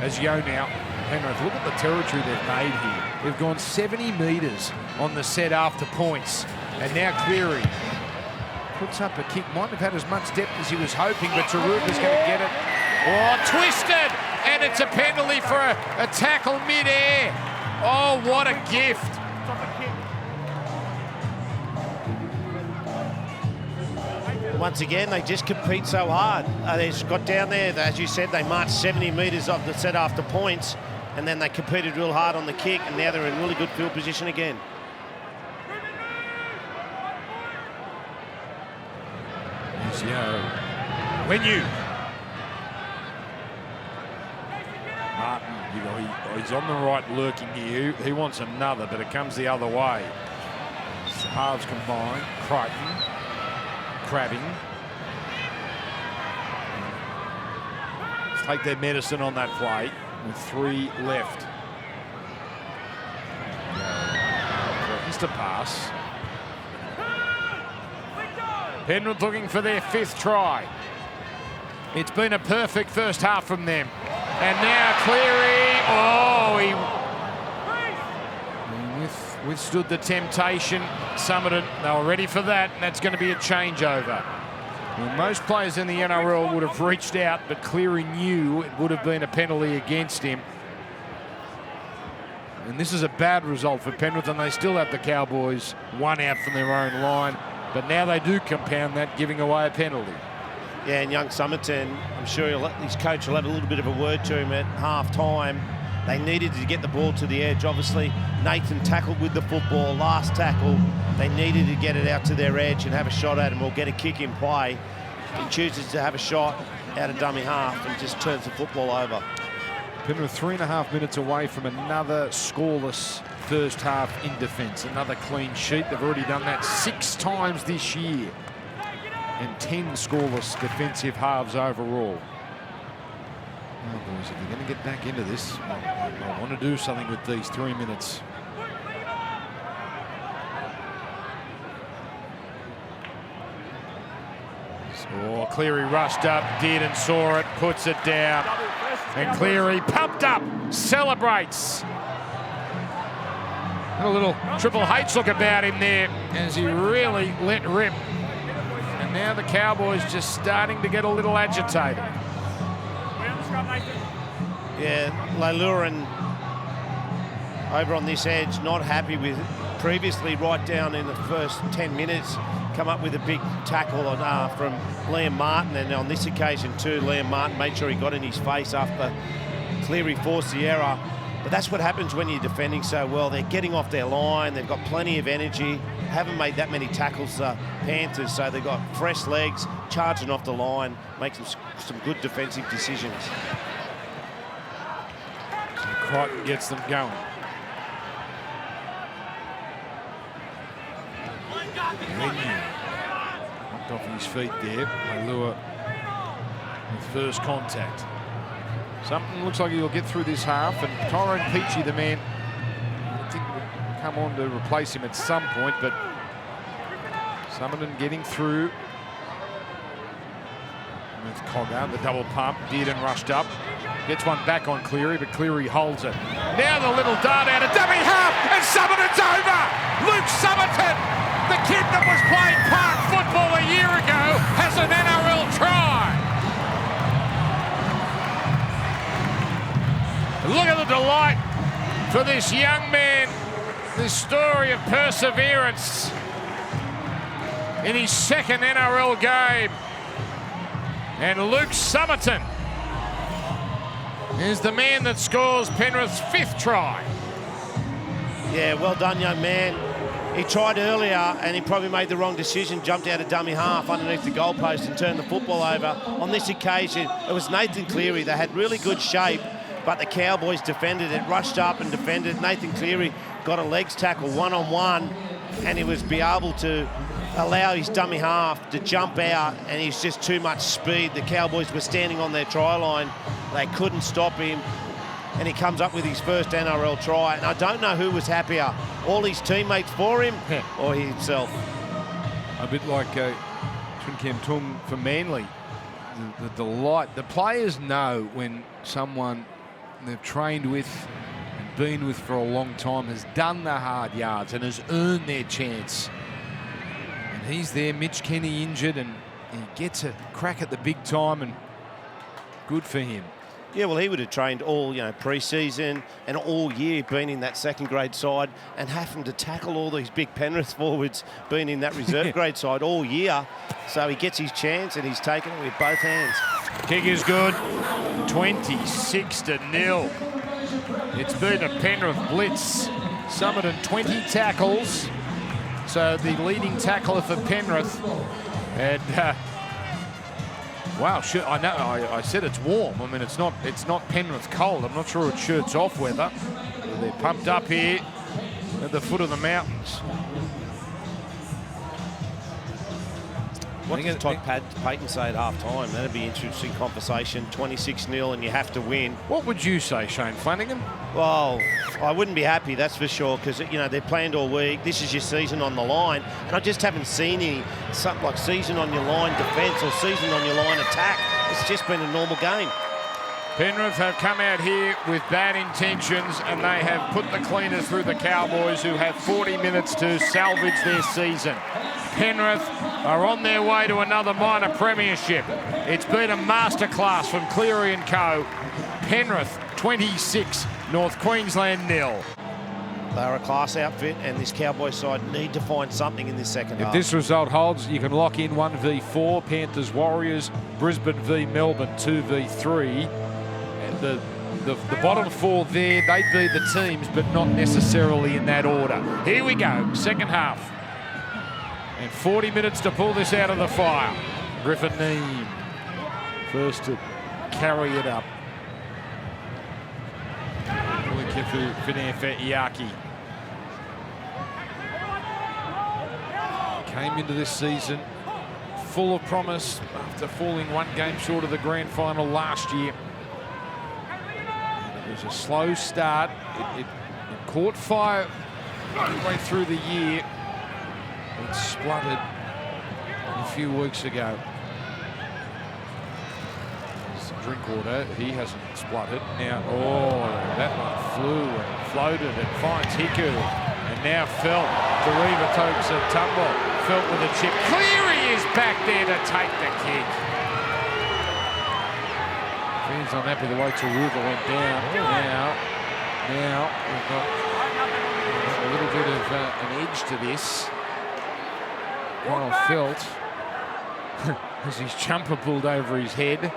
As you know now, Penrith, look at the territory they've made here. They've gone 70 metres on the set after points. And now Cleary puts up a kick. Might have had as much depth as he was hoping, but Taruva's going to get it. Oh, twisted! And it's a penalty for a tackle mid-air. Oh, what a gift. Once again, they just compete so hard. They just got down there, as you said, they marched 70 metres off the set after points, and then they competed real hard on the kick, and now they're in really good field position again. When you Martin, he's on the right lurking here. He wants another, but it comes the other way. Halves combined. Crichton crabbing. Let's take their medicine on that play with 3 left. Missed a pass. Penrith looking for their 5th try. It's been a perfect first half from them. And now Cleary, he withstood the temptation, summited. They were ready for that, and that's going to be a changeover. Well, most players in the NRL would have reached out, but Cleary knew it would have been a penalty against him. And this is a bad result for Penrith, and they still have the Cowboys 1 out from their own line. But now they do compound that, giving away a penalty. Yeah, and young Summerton, I'm sure his coach will have a little bit of a word to him at half-time. They needed to get the ball to the edge. Obviously, Nathan tackled with the football, last tackle. They needed to get it out to their edge and have a shot at him or get a kick in play. He chooses to have a shot out of dummy half and just turns the football over. Penrith 3.5 minutes away from another scoreless first half in defence. Another clean sheet. They've already done that 6 times this year. And 10 scoreless defensive halves overall. Oh, boys, if you're going to get back into this, I want to do something with these 3 minutes. Oh, Cleary rushed up, did and saw it, puts it down. And Cleary pumped up, celebrates. And a little Triple H look about him there as he really let rip. And now the Cowboys just starting to get a little agitated. Yeah, Leilurin over on this edge, not happy with previously right down in the first 10 minutes, come up with a big tackle from Liam Martin, and on this occasion too, Liam Martin made sure he got in his face after Cleary forced the error. But that's what happens when you're defending so well. They're getting off their line, they've got plenty of energy, haven't made that many tackles, Panthers, so they've got fresh legs, charging off the line, making some good defensive decisions. Crichton gets them going. Knocked off his feet there. Leilua with first contact. Something looks like he'll get through this half, and Tyrone Peachy, the man, I think will come on to replace him at some point, but Summerton getting through. With Cogger, the double pump, did and rushed up. Gets one back on Cleary, but Cleary holds it. Now the little dart out of dummy half, and Summerton's over! Luke Summerton, the kid that was playing park football a year ago, has an NRL try! Look at the delight for this young man, this story of perseverance in his second NRL game. And Luke Summerton is the man that scores Penrith's 5th try. Yeah, well done, young man. He tried earlier and he probably made the wrong decision, jumped out of dummy half underneath the goalpost and turned the football over. On this occasion, it was Nathan Cleary. They had really good shape, but the Cowboys defended it, rushed up and defended. Nathan Cleary got a legs tackle one-on-one, and he was be able to allow his dummy half to jump out, and he's just too much speed. The Cowboys were standing on their try line. They couldn't stop him, and he comes up with his first NRL try. And I don't know who was happier, all his teammates for him or he himself. A bit like Twin Cam Tung for Manly. The delight. The players know when someone they've trained with and been with for a long time has done the hard yards and has earned their chance. And he's there, Mitch Kenny injured, and he gets a crack at the big time, and good for him. Yeah, well, he would have trained all, pre-season and all year, been in that second grade side, and having to tackle all these big Penrith forwards, being in that reserve grade side all year. So he gets his chance, and he's taken it with both hands. Kick is good. 26-0. It's been a Penrith blitz. Summerton 20 tackles. So the leading tackler for Penrith. And wow, I know. I said it's warm. I mean, it's not Penrith cold. I'm not sure it's shirts off weather. They're pumped up here at the foot of the mountains. What does Todd Payton say at half-time? That'd be an interesting conversation. 26-0 and you have to win. What would you say, Shane Flanagan? Well, I wouldn't be happy, that's for sure, because, they're planned all week. This is your season on the line. And I just haven't seen any, something like season on your line defence or season on your line attack. It's just been a normal game. Penrith have come out here with bad intentions, and they have put the cleaners through the Cowboys, who have 40 minutes to salvage their season. Penrith are on their way to another minor premiership. It's been a masterclass from Cleary and co. Penrith 26, North Queensland 0. They're a class outfit, and this Cowboys side need to find something in this second half. If this result holds, you can lock in 1v4, Panthers Warriors, Brisbane v Melbourne 2v3. And the bottom 4 there, they'd be the teams, but not necessarily in that order. Here we go, second half. And 40 minutes to pull this out of the fire. Griffin Neame first to carry it up. Kifu Finefetiaki. Came into this season full of promise after falling one game short of the grand final last year. It was a slow start. It caught fire midway through the year. It spluttered a few weeks ago. Drinkwater, he hasn't spluttered. Now, oh, that one flew and floated and finds Hiku. And now Felt, Deriva takes a tumble. Felt with a chip. Cleary is back there to take the kick. Fans unhappy the way Deriva went down. Now we've got a little bit of an edge to this. While Felt, as his jumper pulled over his head.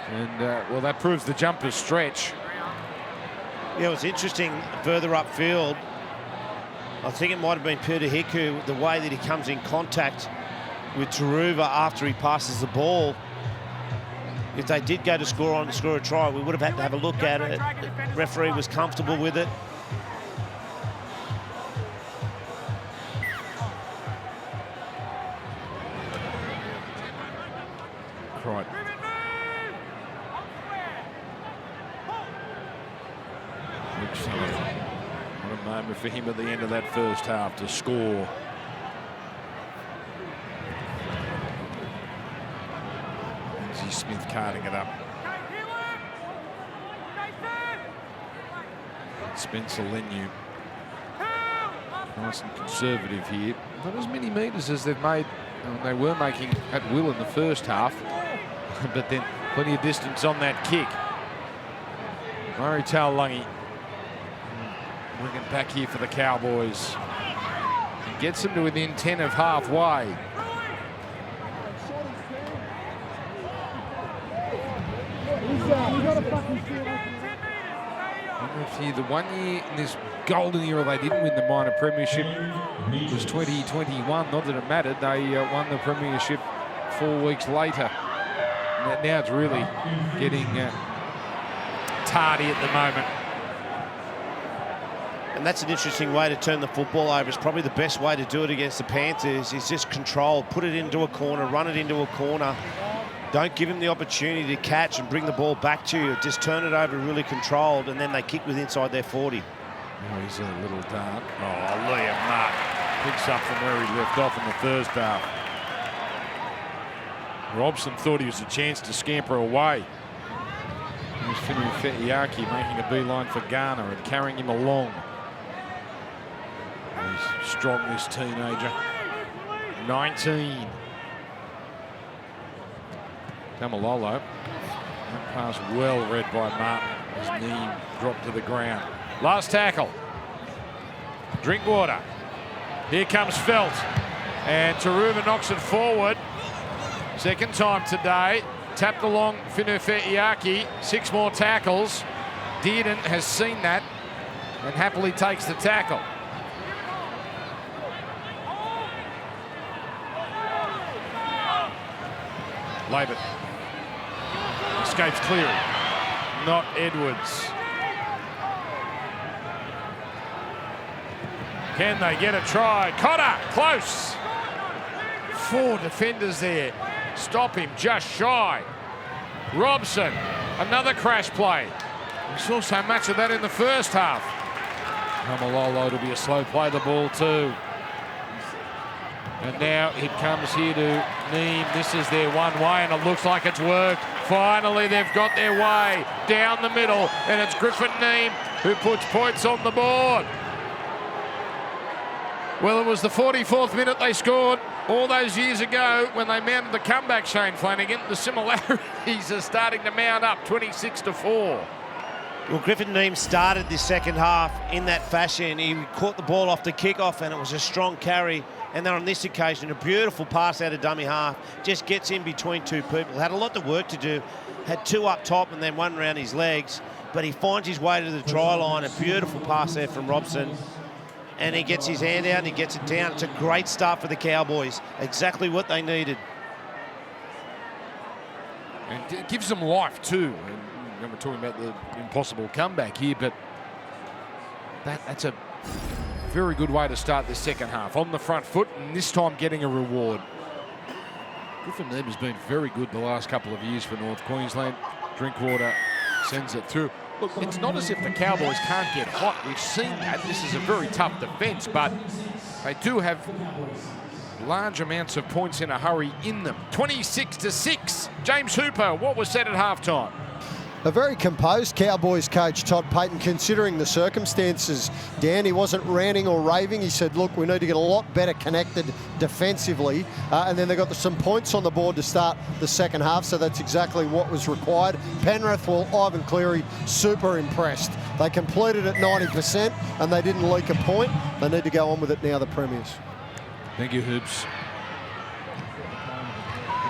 And, well, that proves the jumper's stretch. Yeah, it was interesting further upfield. I think it might have been Peter Hiku, the way that he comes in contact with Taruva after he passes the ball. If they did go to score a try, we would have had to have a look at it. The referee was comfortable with it. Right. What a moment for him at the end of that first half to score. Lindsay Smith carting it up. Spencer Lenu. Nice and conservative here. Not as many metres as they've made. They were making at will in the first half. But then plenty of distance on that kick. Murray Taulagi bringing it back here for the Cowboys. He gets them to within 10 of halfway. The 1 year in this golden era they didn't win the minor premiership was 2021. Not that it mattered. They won the premiership 4 weeks later. Now it's really getting tardy at the moment. And that's an interesting way to turn the football over. It's probably the best way to do it against the Panthers is just control. Put it into a corner, run it into a corner. Don't give him the opportunity to catch and bring the ball back to you. Just turn it over really controlled, and then they kick with inside their 40. Oh, he's a little dart. Oh, Liam Mark picks up from where he left off in the first half. Robson thought he was a chance to scamper away. Here's Finefetiaki making a beeline for Garner and carrying him along. He's strong, this teenager. 19. Tamalolo. That pass well read by Martin. His knee dropped to the ground. Last tackle. Drinkwater. Here comes Felt. And Taruva knocks it forward. Second time today. Tapped along Finefetiaki. 6 more tackles. Dearden has seen that and happily takes the tackle. Laban escapes Cleary, not Edwards. Can they get a try? Cotter, close. 4 defenders there. Stop him just shy. Robson, another crash play. We saw so much of that in the first half. Tamalolo to be a slow play the ball too. And now it comes here to Neem. This is their one way, and it looks like it's worked. Finally, they've got their way down the middle, and it's Griffin Neem who puts points on the board. Well, it was the 44th minute they scored all those years ago when they mounted the comeback, Shane Flanagan. The similarities are starting to mount up, 26-4. Well, Griffin Neem started this second half in that fashion. He caught the ball off the kickoff, and it was a strong carry. And then on this occasion, a beautiful pass out of dummy half. Just gets in between 2 people. Had a lot of work to do. Had 2 up top and then 1 around his legs. But he finds his way to the try line. A beautiful pass there from Robson. And he gets his hand out and he gets it down. It's a great start for the Cowboys. Exactly what they needed. And it gives them life too. we're talking about the impossible comeback here, but that's a very good way to start the second half. On the front foot, and this time getting a reward. Good for them has been very good the last couple of years for North Queensland. Drinkwater sends it through. Look, it's not as if the Cowboys can't get hot. We've seen that. This is a very tough defence, but they do have large amounts of points in a hurry in them. 26-6. James Hooper, what was said at halftime? A very composed Cowboys coach, Todd Payten, considering the circumstances. Dan, he wasn't ranting or raving. He said, look, we need to get a lot better connected defensively. And then they got some points on the board to start the second half, so that's exactly what was required. Penrith, well, Ivan Cleary, super impressed. They completed at 90% and they didn't leak a point. They need to go on with it now, the Premiers. Thank you, Hoops.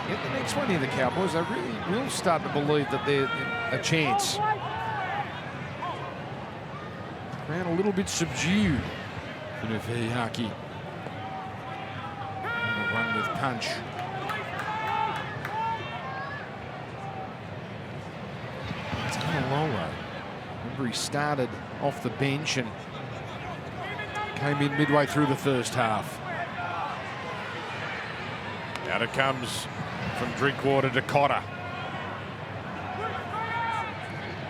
Get the next one here, the Cowboys. They really will start to believe that they're a chance. Ran a little bit subdued. Haki. And a run with punch. Tamalolo. Remember, he started off the bench and came in midway through the first half. Out it comes from Drinkwater to Cotter.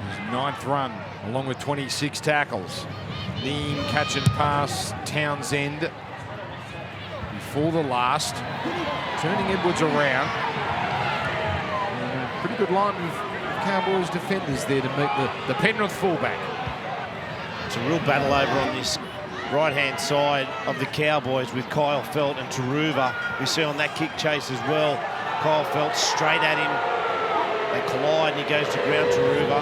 His 9th run, along with 26 tackles. Neem catch and pass, Townsend before the last. Turning Edwards around. Pretty good line of Cowboys defenders there to meet the Penrith fullback. It's a real battle over on this right-hand side of the Cowboys with Kyle Felt and Taruva. We see on that kick chase as well. Kyle Felt straight at him. They collide and he goes to ground. Taruva.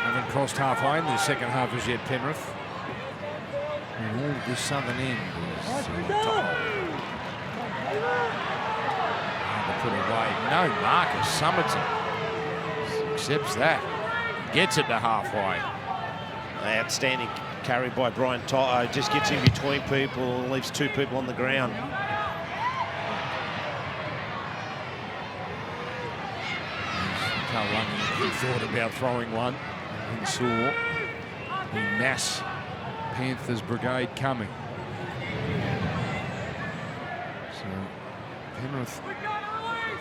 Haven't crossed halfway in the second half as yet, Penrith. And all this southern end is hard to put away. No, Marcus Summerton accepts that. Gets it to halfway. Outstanding carry by Brian Toto. Just gets in between people and leaves 2 people on the ground. He thought about throwing one and saw the mass Panthers brigade coming. So Penrith,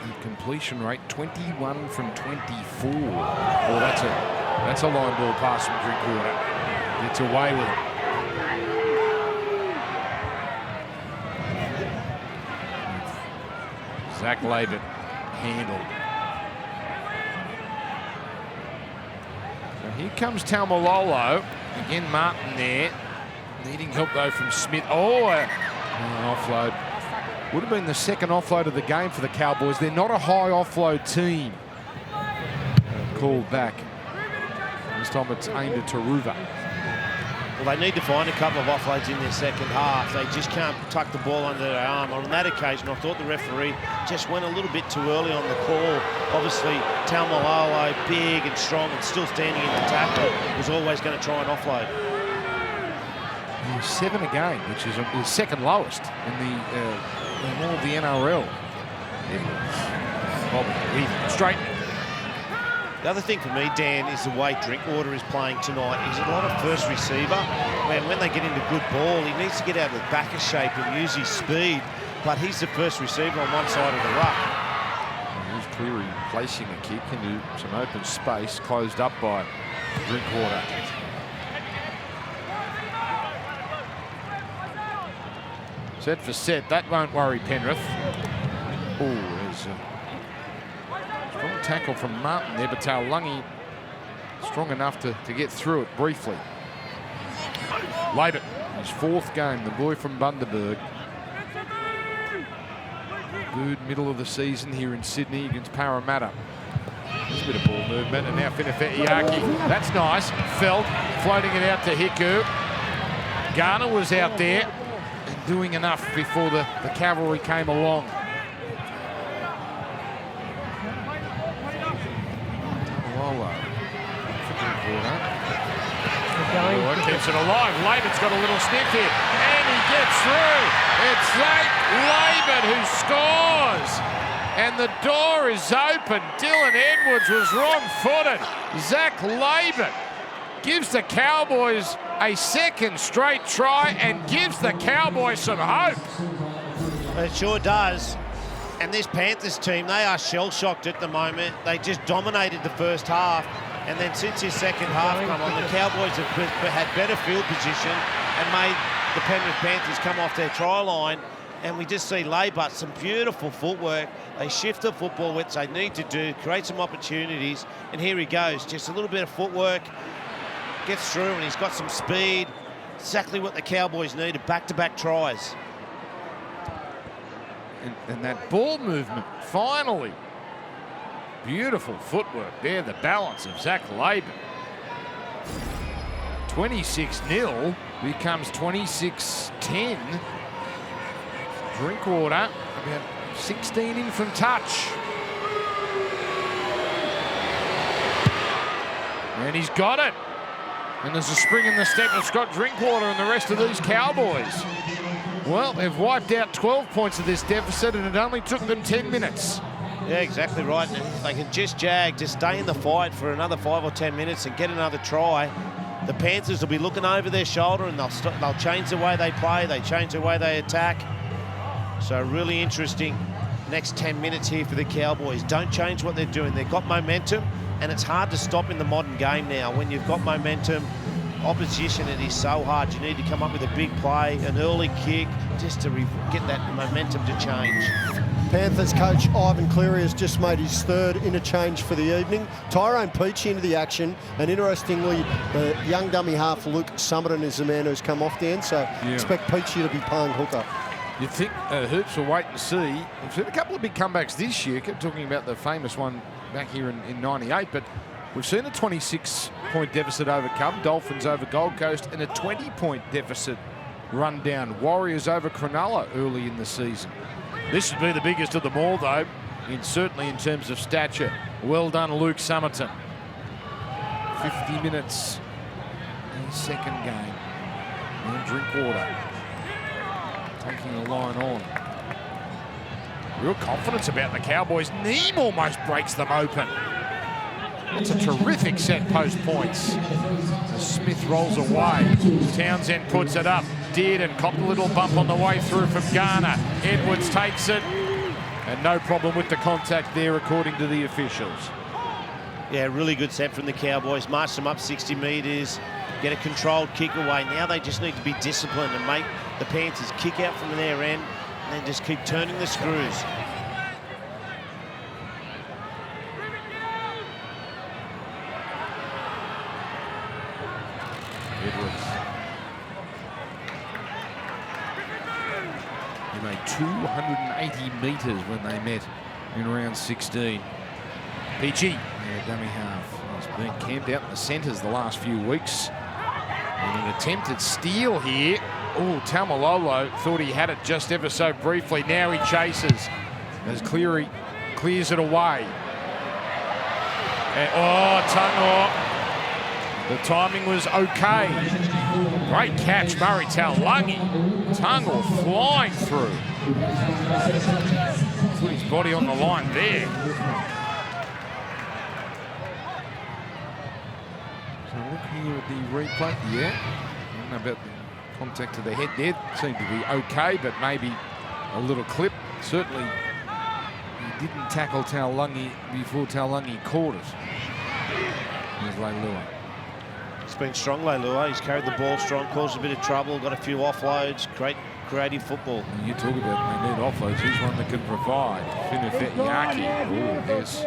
the completion rate 21 from 24. Oh, that's a line ball pass from Drinkwater. Gets away with it. Zach Laban handled. So here comes Taumalolo. Again, Martin there. Needing help though from Smith. An offload. Would have been the second offload of the game for the Cowboys. They're not a high offload team. Called back. This time it's aimed at Taruva. Well, they need to find a couple of offloads in their second half. They just can't tuck the ball under their arm. On that occasion, I thought the referee just went a little bit too early on the call. Obviously, Taumalolo, big and strong and still standing in the tackle, was always going to try and offload. 7 a game, which is the second lowest in all of the NRL. Straight. The other thing for me, Dan, is the way Drinkwater is playing tonight. He's a lot of first receiver. When they get into good ball, he needs to get out of the back of shape and use his speed. But he's the first receiver on one side of the ruck. He's clearly placing a kick into some open space, closed up by Drinkwater. Set for set. That won't worry Penrith. Oh, there's a strong tackle from Martin there, but Taulagi strong enough to get through it briefly. Laban, his 4th game, the boy from Bundaberg. Good middle of the season here in Sydney against Parramatta. There's a bit of ball movement, and now Finifetiaki. That's nice. Felt floating it out to Hiku. Garner was out there and doing enough before the cavalry came along. Keeps it alive. Laban's got a little sniff here, and he gets through. It's Zach Laban who scores. And the door is open. Dylan Edwards was wrong-footed. Zach Laban gives the Cowboys a second straight try and gives the Cowboys some hope. It sure does. And this Panthers team, they are shell-shocked at the moment. They just dominated the first half. And then since this second half come on, the Cowboys have had better field position and made the Penrith Panthers come off their try line. And we just see Laban, some beautiful footwork. They shift the football, which they need to do, create some opportunities. And here he goes, just a little bit of footwork. Gets through and he's got some speed. Exactly what the Cowboys needed, back-to-back tries. And that ball movement, finally. Beautiful footwork there, the balance of Zach Laban. 26-0 becomes 26-10. Drinkwater about 16 in from touch. And he's got it. And there's a spring in the step of Scott Drinkwater and the rest of these Cowboys. Well, they've wiped out 12 points of this deficit and it only took them 10 minutes. Yeah, exactly right. And if they can just stay in the fight for another 5 or 10 minutes and get another try, the Panthers will be looking over their shoulder and they'll change the way they play, they change the way they attack. So really interesting next 10 minutes here for the Cowboys. Don't change what they're doing. They've got momentum and it's hard to stop in the modern game now. When you've got momentum, opposition, it is so hard. You need to come up with a big play, an early kick, just to get that momentum to change. Panthers coach Ivan Cleary has just made his third interchange for the evening. Tyrone Peachey into the action, and interestingly, the young dummy half Luke Summerton is the man who's come off the end, so expect Peachey to be playing hooker. You'd think Hoops will wait and see. We've seen a couple of big comebacks this year. Kept talking about the famous one back here in 98, but we've seen a 26-point deficit overcome, Dolphins over Gold Coast, and a 20-point deficit run down. Warriors over Cronulla early in the season. This would be the biggest of them all, though, certainly in terms of stature. Well done, Luke Summerton. 50 minutes in the second game. And Drinkwater taking the line on. Real confidence about the Cowboys. Neem almost breaks them open. That's a terrific set post points. As Smith rolls away. Townsend puts it up. Did and copped a little bump on the way through from Garner. Edwards takes it. And no problem with the contact there, according to the officials. Yeah, really good set from the Cowboys. March them up 60 metres. Get a controlled kick away. Now they just need to be disciplined and make the Panthers kick out from their end and then just keep turning the screws. Edwards. He made 280 metres when they met in round 16. Peachey, dummy half, has been camped out in the centres the last few weeks. And an attempted steal here. Oh, Taumalolo thought he had it just ever so briefly. Now he chases as Cleary clears it away. And, Tungo. The timing was okay. Great catch, Murray Taulagi. Tungo flying through. Put his body on the line there. So look here at the replay. Yeah. I don't know about the contact to the head there. Seemed to be okay, but maybe a little clip. Certainly he didn't tackle Taulagi before Taulagi caught it. Here's Leilua. It's been strong, Leilua. He's carried the ball strong, caused a bit of trouble, got a few offloads. Great creative football. You talk about they need offloads. Who's one that can provide? Finifetiaki. Oh, there's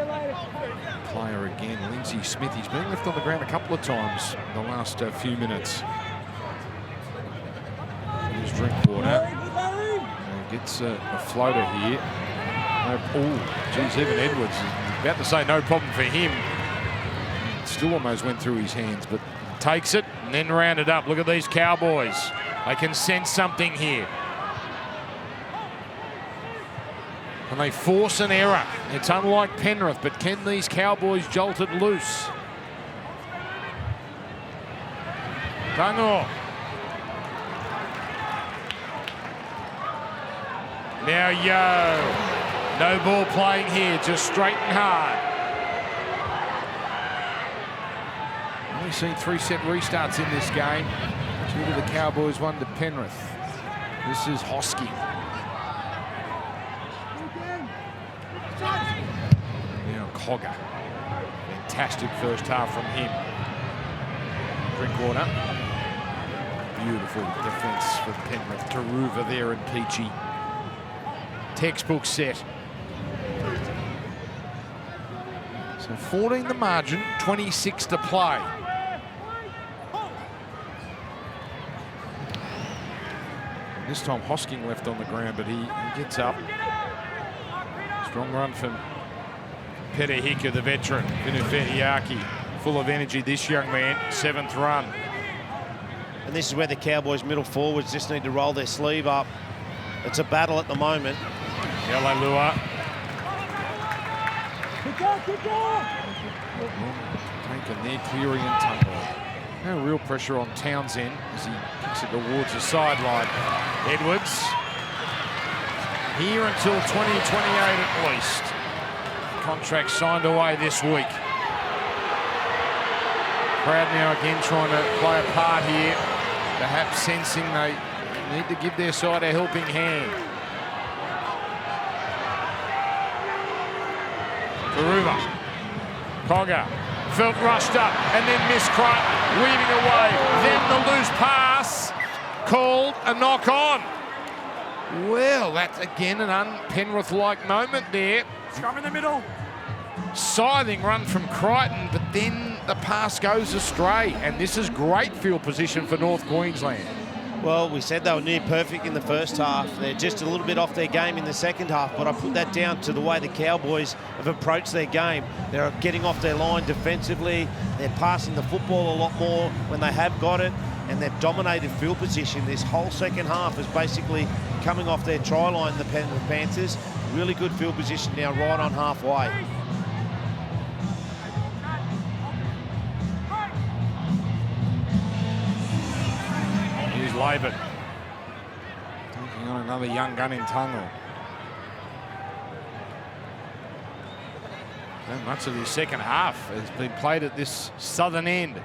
player again. Lindsay Smith. He's been left on the ground a couple of times in the last few minutes. Here's Drinkwater. Gets a floater here. Oh, geez, even Edwards. About to say no problem for him. Still almost went through his hands, but takes it and then rounded up. Look at these Cowboys. They can sense something here. And they force an error. It's unlike Penrith, but can these Cowboys jolt it loose? Tungo. Now Yo. No ball playing here, just straight and hard. Only seen 3 set restarts in this game. 2 to the Cowboys, 1 to Penrith. This is Hosking. Now Cogger. Fantastic first half from him. Drinkwater. Beautiful defence from Penrith. Taruva there and Peachy. Textbook set. So 14 the margin, 26 to play. And this time Hosking left on the ground, but he gets up. Strong run from Petahika, the veteran. Vinufetiaki, full of energy, this young man. 7th run. And this is where the Cowboys middle forwards just need to roll their sleeve up. It's a battle at the moment. Yellow lure. Taken there, Cleary and Tungo. No real pressure on Townsend as he kicks it towards the sideline. Edwards. Here until 2028 at least. Contract signed away this week. Crowd now again trying to play a part here. Perhaps sensing they need to give their side a helping hand. Taruva. Cogger. Felt rushed up and then missed Crichton. Weaving away. Then the loose pass. Called a knock on. Well, that's again an un-Penrith-like moment there. Scrum in the middle. Scything run from Crichton, but then the pass goes astray. And this is great field position for North Queensland. Well, we said they were near perfect in the first half. They're just a little bit off their game in the second half, but I put that down to the way the Cowboys have approached their game. They're getting off their line defensively. They're passing the football a lot more when they have got it, and they've dominated field position. This whole second half is basically coming off their try line, the Penrith Panthers. Really good field position now, right on halfway. Laban taking on another young gun in Tungo. And much of the second half has been played at this southern end.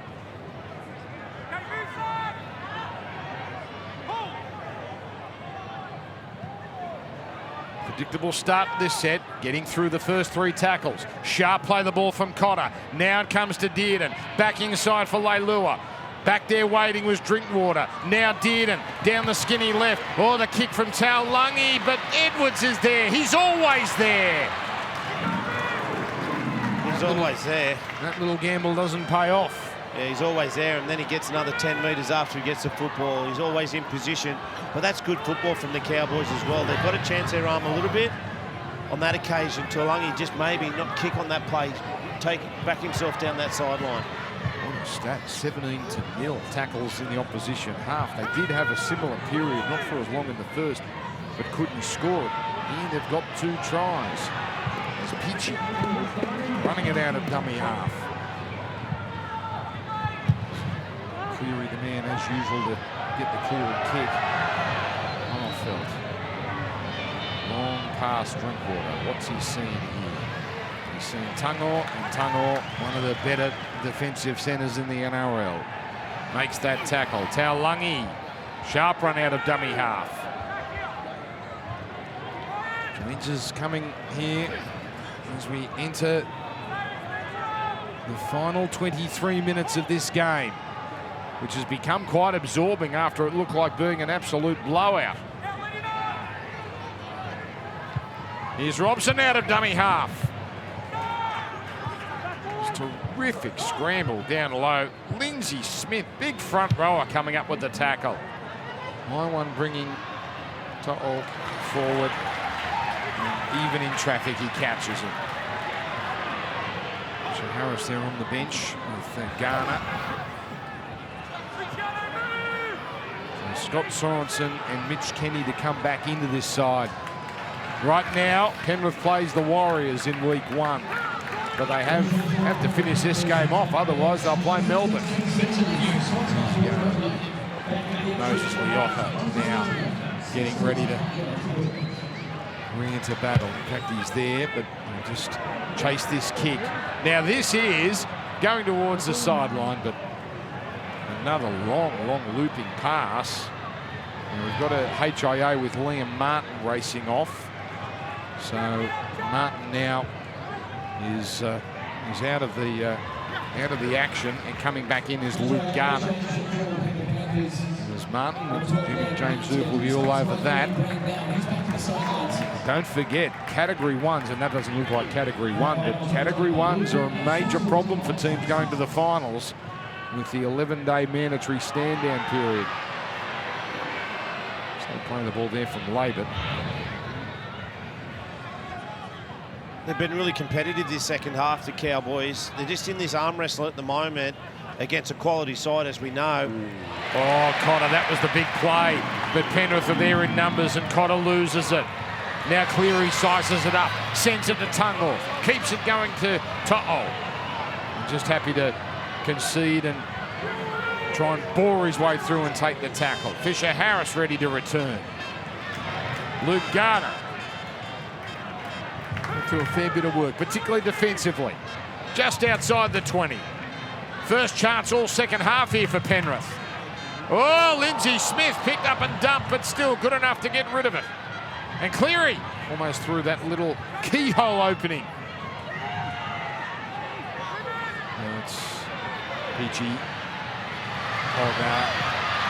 Predictable start this set, getting through the first 3 tackles. Sharp play the ball from Cotter. Now it comes to Dearden. Back inside for Leilua. Back there waiting was Drinkwater. Now Dearden down the skinny left. Oh, the kick from Taulagi, but Edwards is there. He's always there. He's always there. That little gamble doesn't pay off. Yeah, he's always there, and then he gets another 10 metres after he gets the football. He's always in position, but that's good football from the Cowboys as well. They've got to chance their arm a little bit on that occasion. Taulagi just maybe not kick on that play, back himself down that sideline. What a stat, 17-0 tackles in the opposition half. They did have a similar period, not for as long in the first, but couldn't score it. Here they've got 2 tries. It's Peachy running it out of dummy half. Cleary, the man as usual to get the clearing kick. Arnold. Long pass Drinkwater. What's he seen here? He's seen Tungo, and Tungo, one of the better defensive centres in the NRL. Makes that tackle. Taulagi, sharp run out of dummy half. Changes coming here as we enter the final 23 minutes of this game, which has become quite absorbing after it looked like being an absolute blowout. Here's Robson out of dummy half. Terrific scramble down low. Lindsay Smith, big front rower, coming up with the tackle. My one bringing To'o forward. And even in traffic, he catches it. So Harris there on the bench with Garner. So Scott Sorensen and Mitch Kenny to come back into this side. Right now, Penrith plays the Warriors in week 1. But they have to finish this game off, otherwise they'll play Melbourne. Moses Leota now getting ready to ran to battle. In fact, he's there, but he'll just chase this kick. Now this is going towards the sideline, but another long looping pass. And we've got a HIA with Liam Martin racing off. So Martin now is out of the action, and coming back in is Luke Garner. There's Martin. James Luke will be all over that. Don't forget, Category 1s, and that doesn't look like Category 1, but Category 1s are a major problem for teams going to the finals with the 11-day mandatory stand-down period. So playing the ball there from Labour. They've been really competitive this second half, the Cowboys. They're just in this arm wrestle at the moment against a quality side, as we know. Oh, Cotter, that was the big play. But Penrith are there in numbers, and Cotter loses it. Now Cleary sizes it up, sends it to Tungle, keeps it going to To'o. Just happy to concede and try and bore his way through and take the tackle. Fisher Harris ready to return. Luke Garner to a fair bit of work, particularly defensively. Just outside the 20. First chance all second half here for Penrith. Oh, Lindsay Smith picked up and dumped, but still good enough to get rid of it. And Cleary almost through that little keyhole opening. Now it's Peachy, Hogger,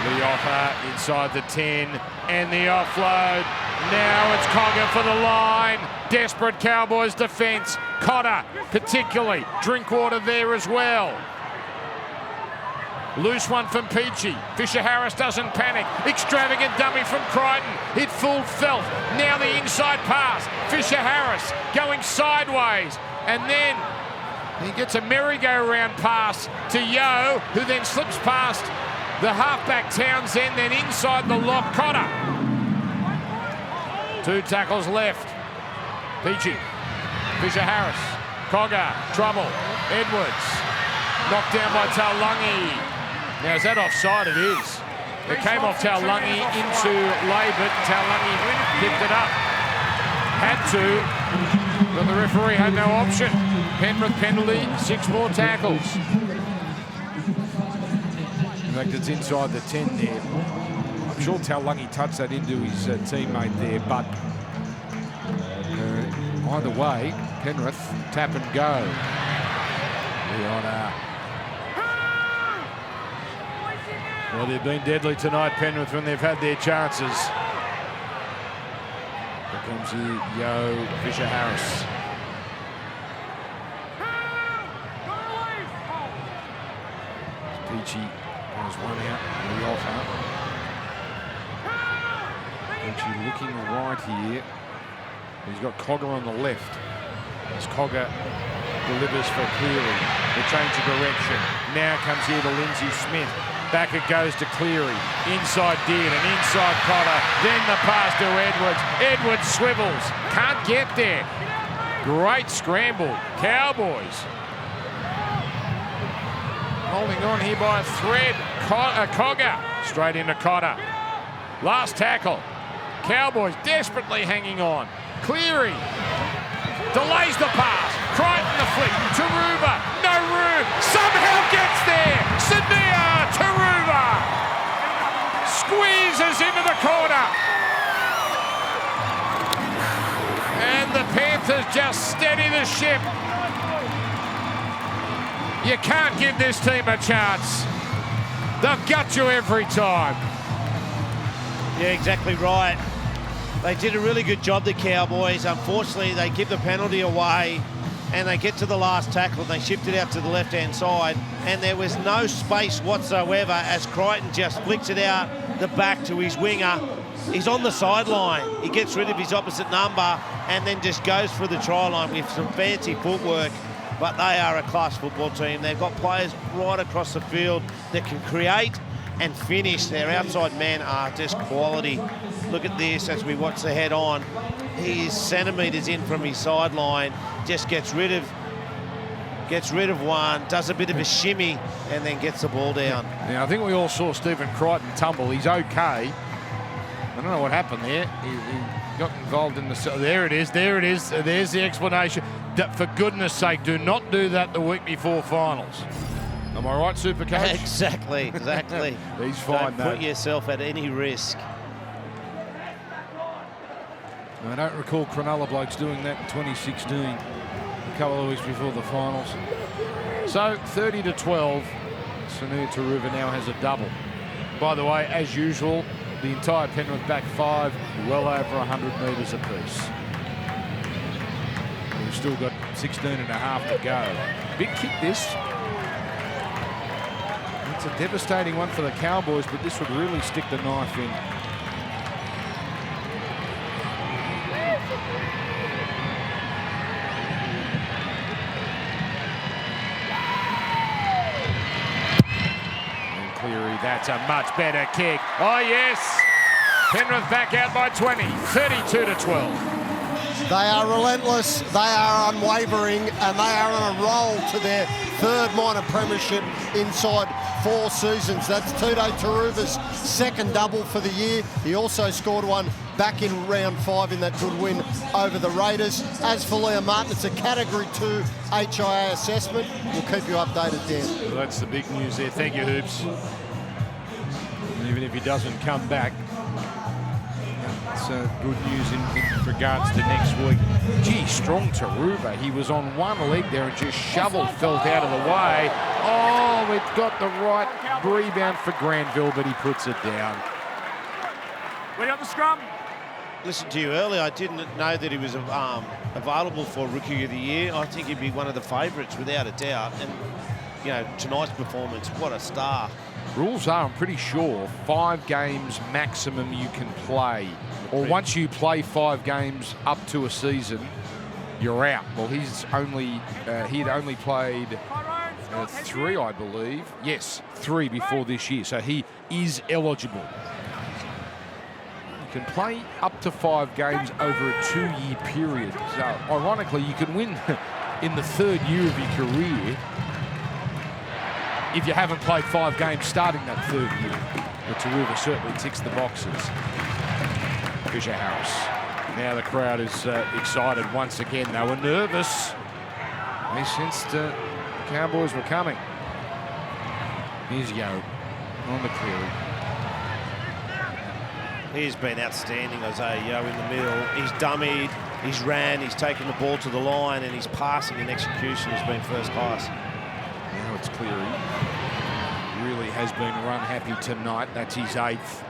Leotta inside the 10, and the offload. Now it's Cogger for the line. Desperate Cowboys defence. Cotter particularly. Drinkwater there as well. Loose one from Peachy. Fisher Harris doesn't panic. Extravagant dummy from Crichton. Hit full felt. Now the inside pass. Fisher Harris going sideways. And then he gets a merry-go-round pass to Yeo, who then slips past the halfback Townsend, then inside the lock. Cotter. 2 tackles left. Peachy. Fisher Harris. Cogger. Trouble. Edwards. Knocked down by Taulagi. Now, is that offside? It is. It came off Taulagi into Labour. Taulagi picked it up. Had to, but the referee had no option. Penrith penalty, 6 more tackles. In fact, it's inside the 10 there. I'm sure Taulagi touched that into his teammate there, but either way, Penrith tap and go. Leona. Well, they've been deadly tonight, Penrith, when they've had their chances. Here comes Yeo, Fisher Harris. Peachy has one out, Leotta. Peachy looking right here. He's got Cogger on the left. As Cogger delivers for Cleary. The change of direction. Now comes here to Lindsay Smith. Back it goes to Cleary. Inside Dean and inside Cotter. Then the pass to Edwards. Edwards swivels. Can't get there. Great scramble. Cowboys holding on here by a thread. Cogger straight into Cotter. Last tackle. Cowboys desperately hanging on. Cleary delays the pass. Crichton the flick. Taruva. No room. Somehow gets there. Sania Taruva squeezes into the corner. And the Panthers just steady the ship. You can't give this team a chance. They've got you every time. Yeah, exactly right. They did a really good job, the Cowboys. Unfortunately, they give the penalty away and they get to the last tackle and they shift it out to the left-hand side, and there was no space whatsoever as Crichton just flicks it out the back to his winger. He's on the sideline. He gets rid of his opposite number and then just goes for the try line with some fancy footwork. But they are a class football team. They've got players right across the field that can create and finish. Their outside men are just quality. Look at this as we watch the head on. He is centimetres in from his sideline, just gets rid of one, does a bit of a shimmy, and then gets the ball down. Now, I think we all saw Stephen Crichton tumble. He's okay. I don't know what happened there. He got involved in the... There it is. There it is. There's the explanation. For goodness sake, do not do that the week before finals. Am I right, Supercoach? Exactly. He's fine, Don't put yourself at any risk. I don't recall Cronulla blokes doing that in 2016, a couple of weeks before the finals. So 30-12, Sunil Taruva now has a double. By the way, as usual, the entire Penrith back five, well over 100 metres apiece. We've still got 16 and a half to go. Big kick this. It's a devastating one for the Cowboys, but this would really stick the knife in. Cleary, that's a much better kick. Oh, yes. Penrith back out by 20, 32-12. They are relentless, they are unwavering, and they are on a roll to their third minor premiership inside 4 seasons. That's Tito Taruva's second double for the year. He also scored one back in round 5 in that good win over the Raiders. As for Liam Martin, it's a Category 2 HIA assessment. We'll keep you updated, Dan. Well, that's the big news there. Thank you, Hoops. And even if he doesn't come back, that's good news in regards to next week. Gee, strong Taruva. He was on one leg there and just shoveled Felt out of the way. Oh, it got the right rebound for Granville, but he puts it down. Ready on the scrum. Listened to you earlier. I didn't know that he was available for Rookie of the Year. I think he'd be one of the favourites without a doubt. And, you know, tonight's performance, what a star. Rules are, I'm pretty sure, 5 games maximum you can play. Or once you play 5 games up to a season, you're out. Well, he'd only played 3, I believe. Yes, 3 before this year. So he is eligible. You can play up to 5 games over a 2-year period. So ironically, you can win in the 3rd year of your career if you haven't played 5 games starting that 3rd year. But Taruva certainly ticks the boxes. Fisher Harris. Now the crowd is excited once again. They were nervous. They sensed the Cowboys were coming. Here's Yo on the Cleary. He's been outstanding, Isaiah Yo, in the middle. He's dummied, he's ran, he's taken the ball to the line, and his passing and execution has been first class. Now it's Cleary. Really has been run happy tonight. That's his 8th.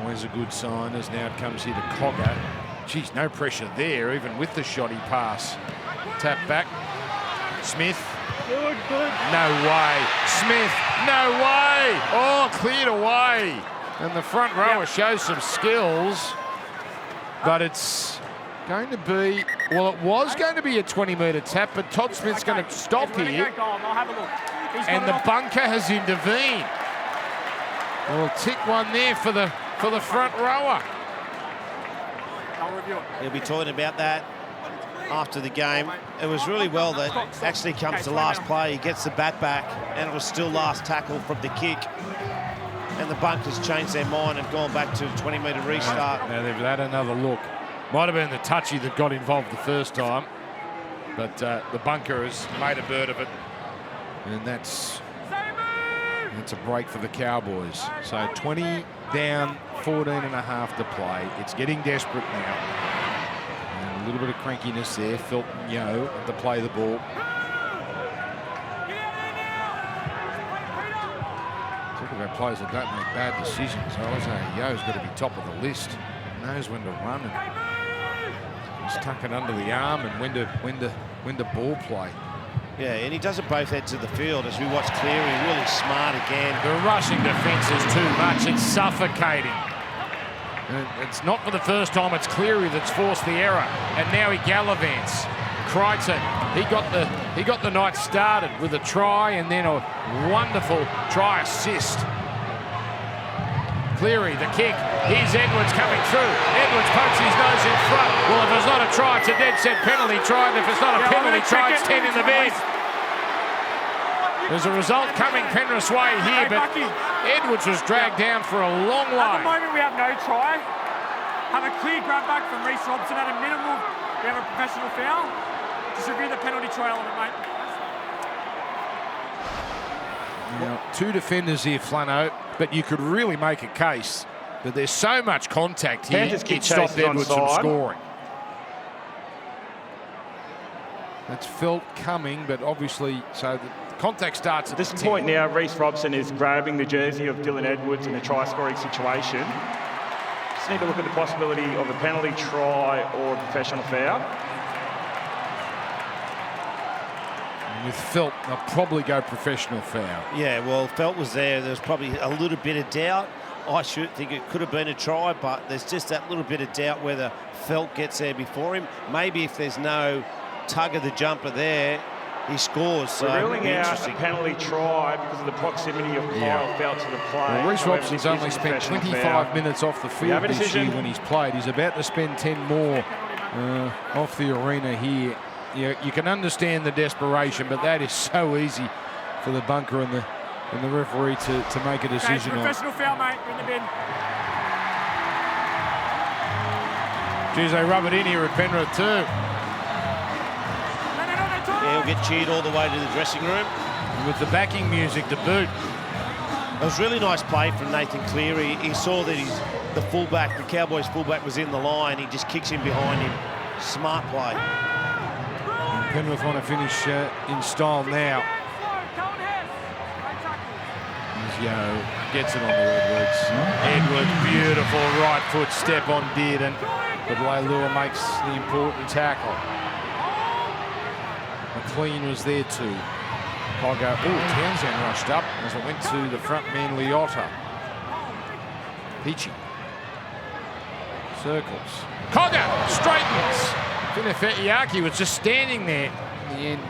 Always a good sign as now it comes here to Cogger. Geez, no pressure there, even with the shoddy pass. Tap back. Smith. Good. No way. Smith, no way. Oh, cleared away. And the front rower shows some skills, but it's going to be, well, it was going to be a 20-metre tap, but Todd Smith's going to stop here. And the bunker has intervened. We'll tick one there for the front rower. I'll review it. He'll be talking about that after the game. It was really well that actually comes to last play. He gets the bat back, and it was still last tackle from the kick. And the bunkers changed their mind and gone back to a 20-metre restart. Now they've had another look. Might have been the touchy that got involved the first time, but the bunker has made a bird of it, and that's a break for the Cowboys. So 20 down, 14 and a half to play. It's getting desperate now. And a little bit of crankiness there. Felton Yo to play the ball. Talk about players that don't make bad decisions. Isaiah Yo's got to be top of the list. Knows when to run and just tuck it under the arm and when to ball play. Yeah, and he does it both ends of the field. As we watch Cleary, really smart again. The rushing defence is too much. It's suffocating. And it's not for the first time. It's Cleary that's forced the error. And now he gallivants. Crichton, he got the night started with a try and then a wonderful try assist. Cleary, the kick. Here's Edwards coming through. Edwards pokes his nose in front. Well, if it's not a try, it's a dead set penalty try. And if it's not a penalty try, it's 10 in the bed. There's a result coming Penrith's way here, but Edwards was dragged down for a long way. At the moment, we have no try. have a clear grab back from Reece Robson. At a minimum, we have a professional foul. Just review the penalty try element, mate. Now, 2 defenders here, Flano, but you could really make a case that there's so much contact here, it stopped Edwards from scoring. That's felt coming, but obviously, so the contact starts at this point now. Reece Robson is grabbing the jersey of Dylan Edwards in a try-scoring situation. Just need to look at the possibility of a penalty try or a professional foul. With Felt, they'll probably go professional foul. Yeah, well, Felt was there. There was probably a little bit of doubt. I should think it could have been a try, but there's just that little bit of doubt whether Felt gets there before him. Maybe if there's no tug of the jumper there, he scores. So we're ruling out a penalty try because of the proximity of Kyle Felt to the play. Well, Reece Robson's only spent 25 minutes off the field this year when he's played. He's about to spend 10 more off the arena here. You can understand the desperation, but that is so easy for the bunker and the referee to make a decision on. Professional foul, mate. You're in the bin. Geez, they rub it in here at Penrith too. Yeah, he'll get cheered all the way to the dressing room. And with the backing music to boot. It was really nice play from Nathan Cleary. He saw that the fullback, the Cowboys fullback, was in the line. He just kicks him behind him. Smart play. And Penrith want to finish in style now. Yo gets it on to Edwards. Edwards, beautiful right foot step on Dearden. But Leilua makes the important tackle. McLean was there too. Cogger, Townsend rushed up as it went to the front man, Liotta. Peachy. Circles. Cogger straightens. Finifetiaki was just standing there in the end.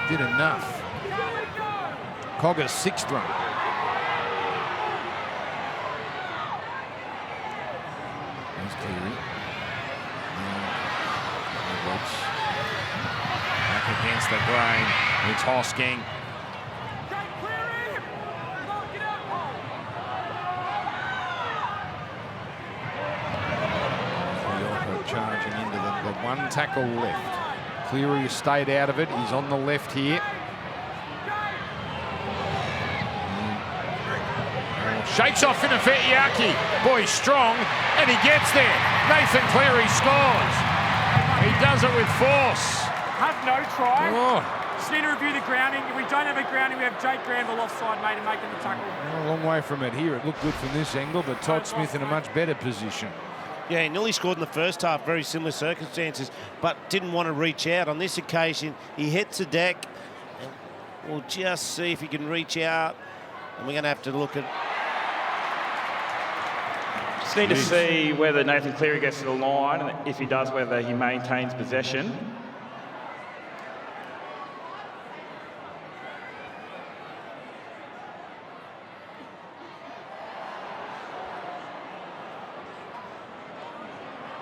He did enough. Cogger's 6th run. There's Cleary. Edwards. Back against the grain. It's Hosking. Toyota charging into the one tackle left. Cleary has stayed out of it. He's on the left here. Shakes off Finifetiaki. Boy, he's strong, and he gets there. Nathan Cleary scores. He does it with force. Have no try. Oh. Just need to review the grounding. If we don't have a grounding, we have Jake Granville offside, mate, and making the tackle. A long way from it here. It looked good from this angle, but Todd Smith in a much better position. Yeah, he nearly scored in the first half, very similar circumstances, but didn't want to reach out. On this occasion, he hits the deck, and we'll just see if he can reach out, and we're going to have to look at... Just need to see whether Nathan Cleary gets to the line, and if he does, whether he maintains possession.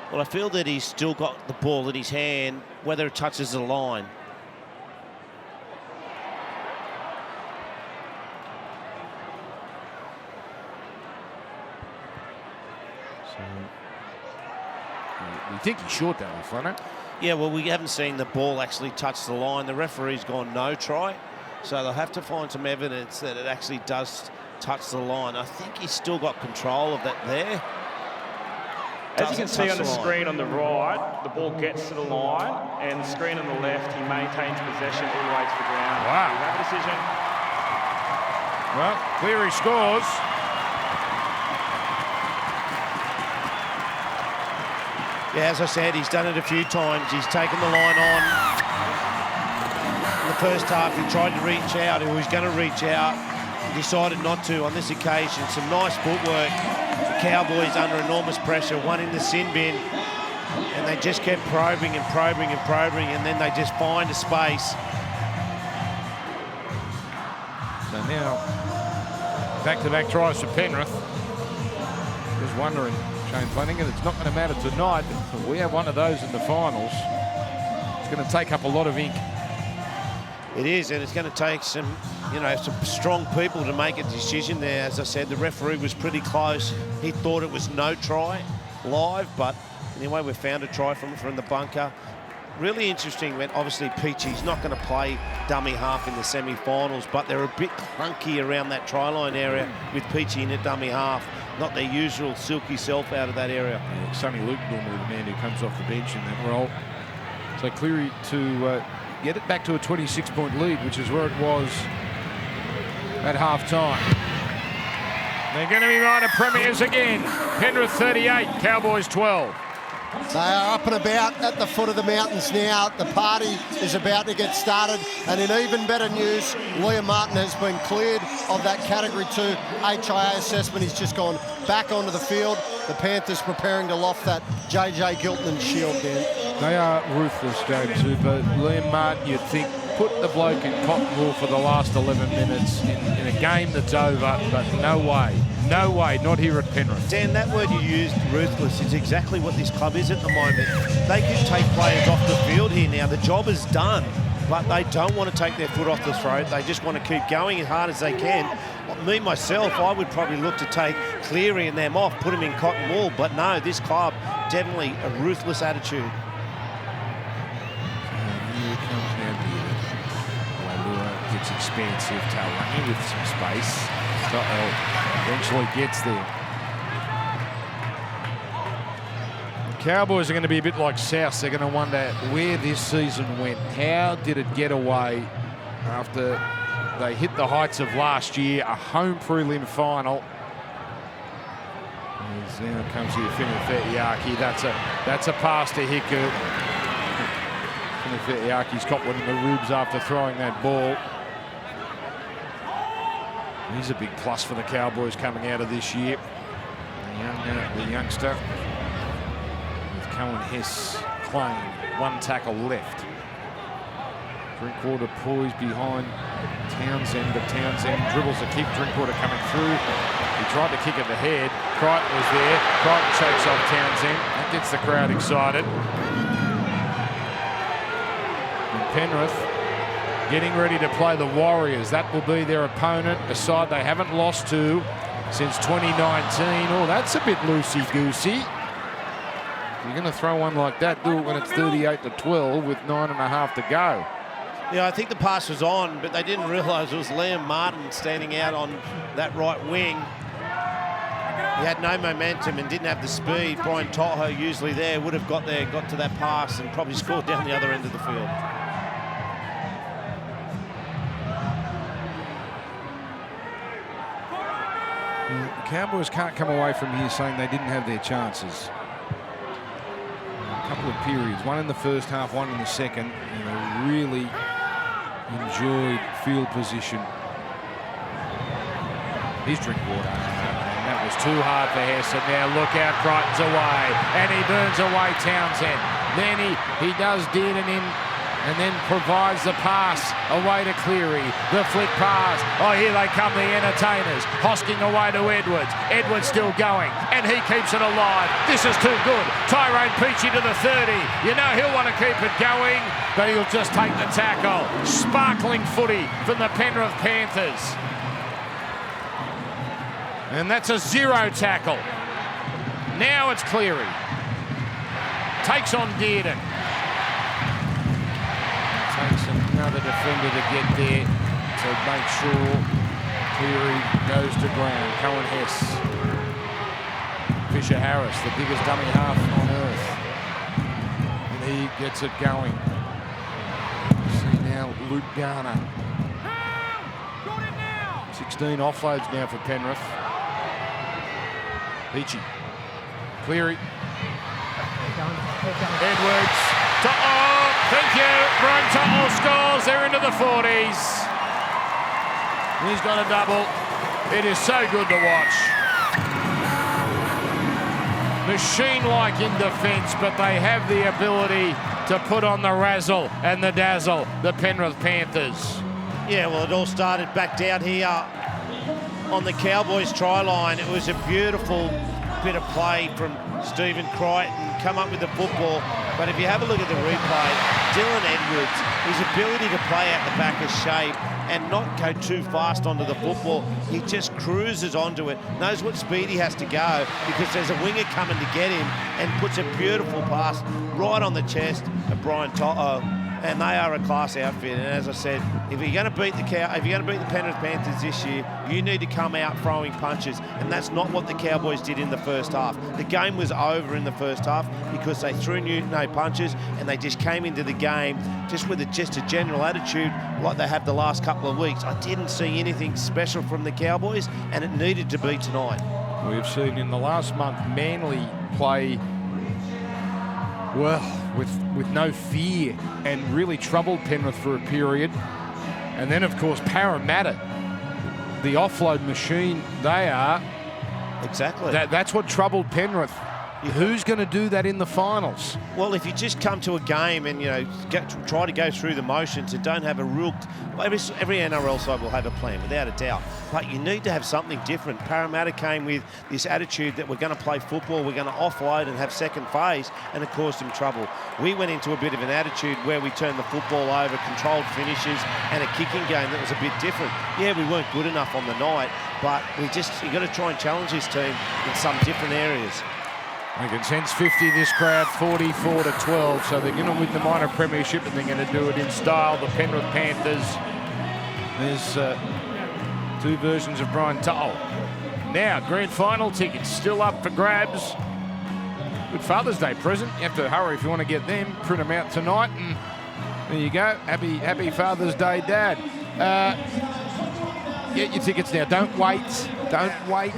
Well, I feel that he's still got the ball in his hand, whether it touches the line. We think he's short down in front. Yeah, well, we haven't seen the ball actually touch the line. The referee's gone no try, so they'll have to find some evidence that it actually does touch the line. I think he's still got control of that there. As you can see on the screen on the right, the ball gets to the line, and the screen on the left, he maintains possession all the way to the ground. Wow. We have a decision. Well, Cleary scores. Yeah, as I said, he's done it a few times. He's taken the line on. In the first half, he tried to reach out. He was going to reach out. He decided not to on this occasion. Some nice footwork. The Cowboys under enormous pressure, one in the sin bin. And they just kept probing and probing and probing, and then they just find a space. So now, back-to-back tries for Penrith. Just wondering, Shane Flanagan, it's not going to matter tonight. We have one of those in the finals. It's going to take up a lot of ink. It is, and it's going to take some, some strong people to make a decision there. As I said, the referee was pretty close. He thought it was no try. live, but anyway, we found a try from the bunker. Really interesting when obviously Peachy's not going to play dummy half in the semi-finals, but they're a bit clunky around that try line area with Peachy in a dummy half. Not their usual silky self out of that area. Yeah, Sonny Luke normally the man who comes off the bench in that role. So Cleary to get it back to a 26-point lead, which is where it was at half-time. They're going to be minor premiers again. Penrith 38, Cowboys 12. They are up and about at the foot of the mountains now. The party is about to get started. And in even better news, Liam Martin has been cleared of that Category 2 HIA assessment. He's just gone back onto the field. The Panthers preparing to loft that JJ Gilton shield then. They are ruthless, James Hooper. Liam Martin, you'd think, put the bloke in cotton wool for the last 11 minutes in a game that's over, but no way. No way, not here at Penrith. Dan, that word you used, ruthless, is exactly what this club is at the moment. They can take players off the field here now. The job is done, but they don't want to take their foot off the throat. They just want to keep going as hard as they can. Me, myself, I would probably look to take Cleary and them off, put them in cotton wool, but no, this club, definitely a ruthless attitude. Here it comes now. Wailua gets expansive, Tauranga with some space. Eventually gets there. The Cowboys are going to be a bit like South. They're going to wonder where this season went. How did it get away after they hit the heights of last year, a home prelim final? As now comes here Finifetiaki. That's a pass to Hiku. Finifetiaki's got one in the ribs after throwing that ball. He's a big plus for the Cowboys coming out of this year. The youngster with Cohen Hess claim. One tackle left. Drinkwater poised behind Townsend, but Townsend dribbles to keep Drinkwater coming through. He tried to kick at the head. Crichton was there. Crichton chokes off Townsend. That gets the crowd excited. And Penrith getting ready to play the Warriors. That will be their opponent, a side they haven't lost to since 2019. Oh, that's a bit loosey-goosey. If you're going to throw one like that, do it when it's 38-12 with 9.5 to go. Yeah, I think the pass was on, but they didn't realise it was Liam Martin standing out on that right wing. He had no momentum and didn't have the speed. Brian Toho, usually there, would have got there, got to that pass and probably scored down the other end of the field. The Cowboys can't come away from here saying they didn't have their chances. A couple of periods, one in the first half, one in the second, and they really enjoyed field position. Here's Drinkwater, and that was too hard for Hess, and now look out, Crichton's away, and he burns away Townsend. Then he does Dearden in, and then provides the pass away to Cleary. The flick pass. Oh, here they come, the entertainers. Hosking away to Edwards. Edwards still going, and he keeps it alive. This is too good. Tyrone Peachy to the 30. You know he'll want to keep it going, but he'll just take the tackle. Sparkling footy from the Penrith Panthers. And that's a 0 tackle. Now it's Cleary. Takes on Dearden. Takes another defender to get there to make sure Cleary goes to ground. Cohen Hess. Fisher Harris, the biggest dummy half on earth. And he gets it going. See now Luke Garner. 16 offloads now for Penrith. Peachy. Cleary. Edwards. Thank you. Brian Tuttle scores. They're into the 40s. He's got a double. It is so good to watch. Machine-like in defence, but they have the ability to put on the razzle and the dazzle, the Penrith Panthers. Yeah, well, it all started back down here on the Cowboys try line. It was a beautiful bit of play from Stephen Crichton, come up with the football. But if you have a look at the replay, Dylan Edwards his ability to play out the back of shape and not go too fast onto the football. He just cruises onto it, knows what speed he has to go because there's a winger coming to get him, and puts a beautiful pass right on the chest of Brian Toto. And they are a class outfit. And as I said, if you're going to beat the Penrith Panthers this year, you need to come out throwing punches. And that's not what the Cowboys did in the first half. The game was over in the first half because they threw no punches, and they just came into the game just with just a general attitude like they have the last couple of weeks. I didn't see anything special from the Cowboys, and it needed to be tonight. We've seen in the last month Manly play well with no fear and really troubled Penrith for a period. And then, of course, Parramatta, the offload machine they are. Exactly. That's what troubled Penrith. Who's going to do that in the finals? Well, if you just come to a game and, try to go through the motions and don't have a real... Every NRL side will have a plan, without a doubt. But you need to have something different. Parramatta came with this attitude that we're going to play football, we're going to offload and have second phase, and it caused them trouble. We went into a bit of an attitude where we turned the football over, controlled finishes, and a kicking game that was a bit different. Yeah, we weren't good enough on the night, but you've got to try and challenge this team in some different areas. They can sense 50 this crowd, 44-12, so they're going to win the minor premiership, and they're going to do it in style. The Penrith Panthers. There's two versions of Brian Tull. Now, grand final tickets still up for grabs. Good Father's Day present. You have to hurry if you want to get them. Print them out tonight, and there you go. Happy Father's Day, Dad. Get your tickets now. Don't wait. Don't wait.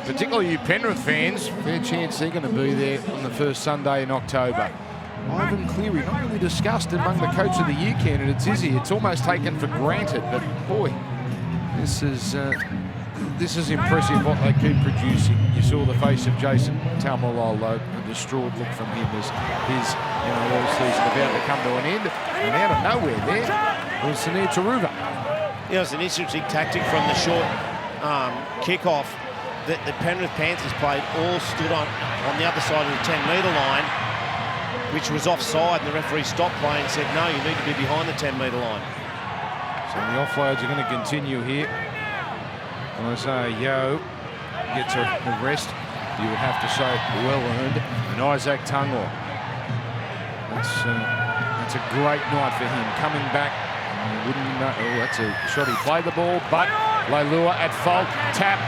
Particularly you Penrith fans, fair chance they're going to be there on the first Sunday in October. Ivan Cleary, not really discussed among the Coach of the Year candidates, is he? It's almost taken for granted, but boy, this is impressive what they keep producing. You saw the face of Jason Taumalolo, a distraught look from him as his NRL season about to come to an end. And out of nowhere there was Sunir Taruva. It was an interesting tactic from the short kickoff that the Penrith Panthers played, all stood on the other side of the 10-metre line, which was offside, and the referee stopped play and said, no, you need to be behind the 10-metre line. So the offloads are going to continue here. Isaiah gets a rest, you would have to say, well earned, and Isaac Tungor. That's a great night for him, coming back. That's a shot. He played the ball, but Leilua at fault, tap.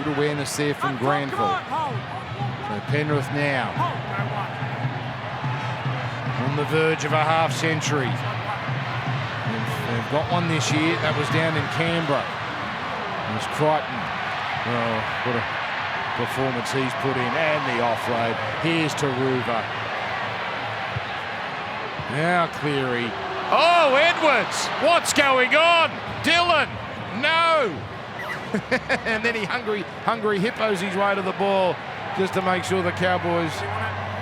Good awareness there from Granville. So Penrith now on the verge of a half-century. They've got one this year. That was down in Canberra. It was Crichton. Oh, what a performance he's put in. And the offload. Here's Taruva. Now Cleary. Oh, Edwards! What's going on? Dylan! No! And then he hungry hippos his way to the ball just to make sure the Cowboys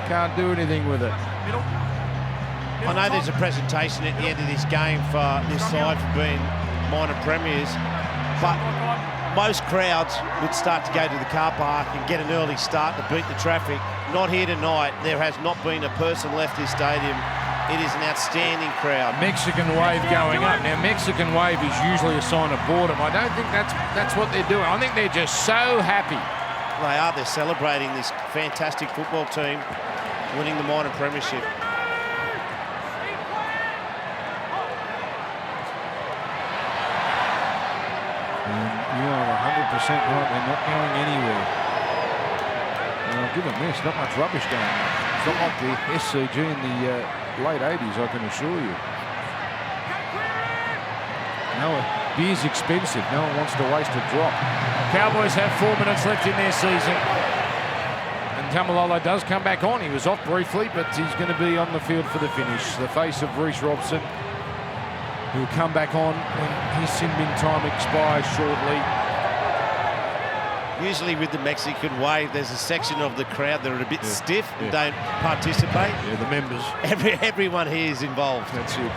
can't do anything with it. I know there's a presentation at the end of this game for this side for being minor premiers, but most crowds would start to go to the car park and get an early start to beat the traffic. Not here tonight. There has not been a person left this stadium. It is an outstanding crowd. Mexican wave going up. Now, Mexican wave is usually a sign of boredom. I don't think that's what they're doing. I think they're just so happy. They are. They're celebrating this fantastic football team winning the minor premiership. You are 100% right. They're not going anywhere. And I'll give them this. Not much rubbish going on. It's not like the SCG in the late 80s, I can assure you. No, beer's expensive. No one wants to waste a drop. Cowboys have 4 minutes left in their season. And Taumalolo does come back on. He was off briefly, but he's going to be on the field for the finish. The face of Reece Robson, who'll come back on when his sin bin time expires shortly. Usually with the Mexican wave, there's a section of the crowd that are a bit stiff and don't participate. Yeah, the members. Everyone here is involved. That's it.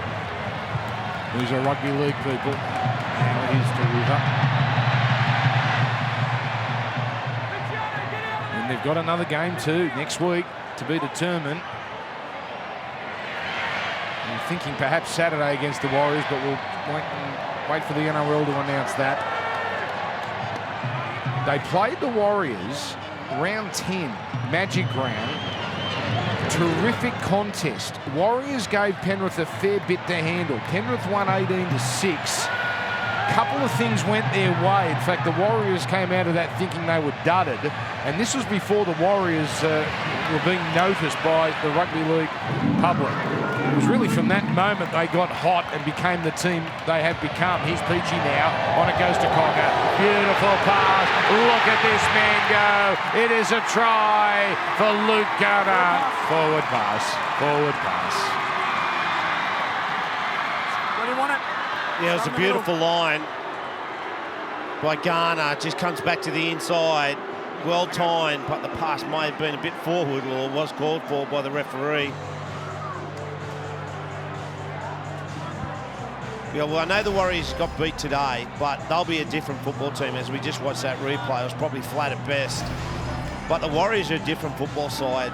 These are rugby league people. Now here's Taruva. And they've got another game too next week to be determined. I'm thinking perhaps Saturday against the Warriors, but we'll wait for the NRL to announce that. They played the Warriors round 10, Magic Round. Terrific contest. Warriors gave Penrith a fair bit to handle. Penrith won 18-6. Couple of things went their way. In fact, the Warriors came out of that thinking they were dudded, and this was before the Warriors were being noticed by the Rugby League public. It was really from that moment they got hot and became the team they have become. Here's Peachy now. On it goes to Cocker. Beautiful pass. Look at this man go. It is a try for Luke Garner. Forward pass. Forward pass. Where do you want it? Yeah, it was a beautiful line by Garner. Just comes back to the inside. Well timed, but the pass may have been a bit forward, or was called for by the referee. Yeah, well, I know the Warriors got beat today, but they'll be a different football team. As we just watched that replay, it was probably flat at best. But the Warriors are a different football side.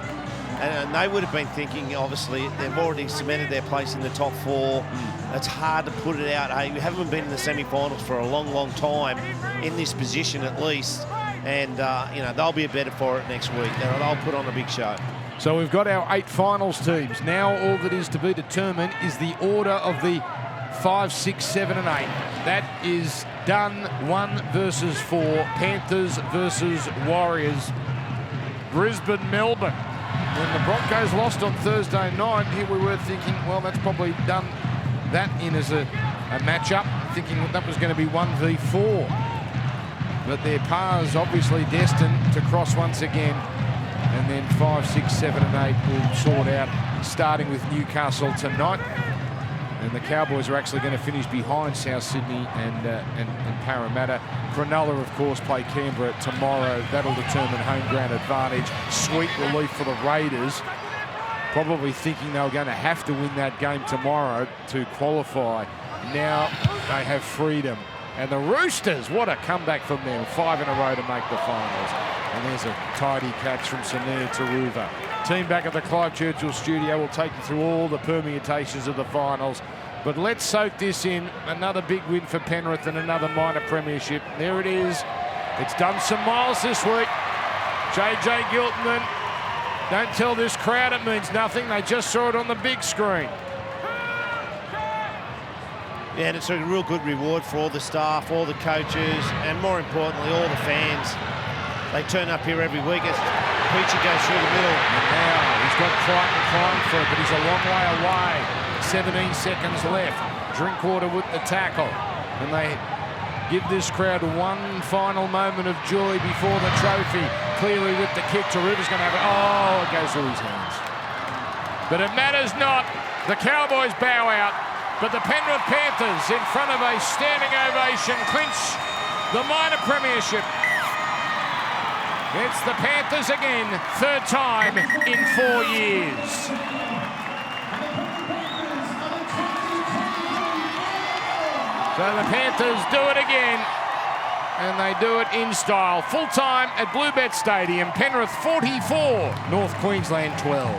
And they would have been thinking, obviously, they've already cemented their place in the top 4. It's hard to put it out. Hey, we haven't been in the semi-finals for a long, long time, in this position at least. And, you know, they'll be better for it next week. They'll put on a big show. So we've got our 8 finals teams. Now all that is to be determined is the order of the 5, 6, 7 and 8. That is done. 1 versus 4. Panthers versus Warriors. Brisbane, Melbourne. When the Broncos lost on Thursday night, here we were thinking, well, that's probably done that in as a match-up, thinking that was going to be 1v4. But their paths obviously destined to cross once again. And then 5, 6, 7 and 8 will sort out, starting with Newcastle tonight. And the Cowboys are actually going to finish behind South Sydney and Parramatta. Cronulla, of course, play Canberra tomorrow. That'll determine home ground advantage. Sweet relief for the Raiders. Probably thinking they were going to have to win that game tomorrow to qualify. Now they have freedom. And the Roosters, what a comeback from them. 5 in a row to make the finals. And there's a tidy catch from Samir Taruva. Team back at the Clive Churchill studio will take you through all the permutations of the finals. But let's soak this in. Another big win for Penrith and another minor premiership. There it is. It's done some miles this week. JJ Giltinan. Don't tell this crowd it means nothing. They just saw it on the big screen. Yeah, and it's a real good reward for all the staff, all the coaches, and more importantly, all the fans. They turn up here every week as Peachy goes through the middle. And now he's got Crichton climb for it, but he's a long way away. 17 seconds left. Drinkwater with the tackle. And they give this crowd one final moment of joy before the trophy. Cleary with the kick. Taruva's going to have it. Oh, it goes through his hands. But it matters not. The Cowboys bow out. But the Penrith Panthers, in front of a standing ovation, clinch the minor premiership. It's the Panthers again, 3rd time in 4 years. So the Panthers do it again, and they do it in style. Full time at Bluebet Stadium, Penrith 44, North Queensland 12.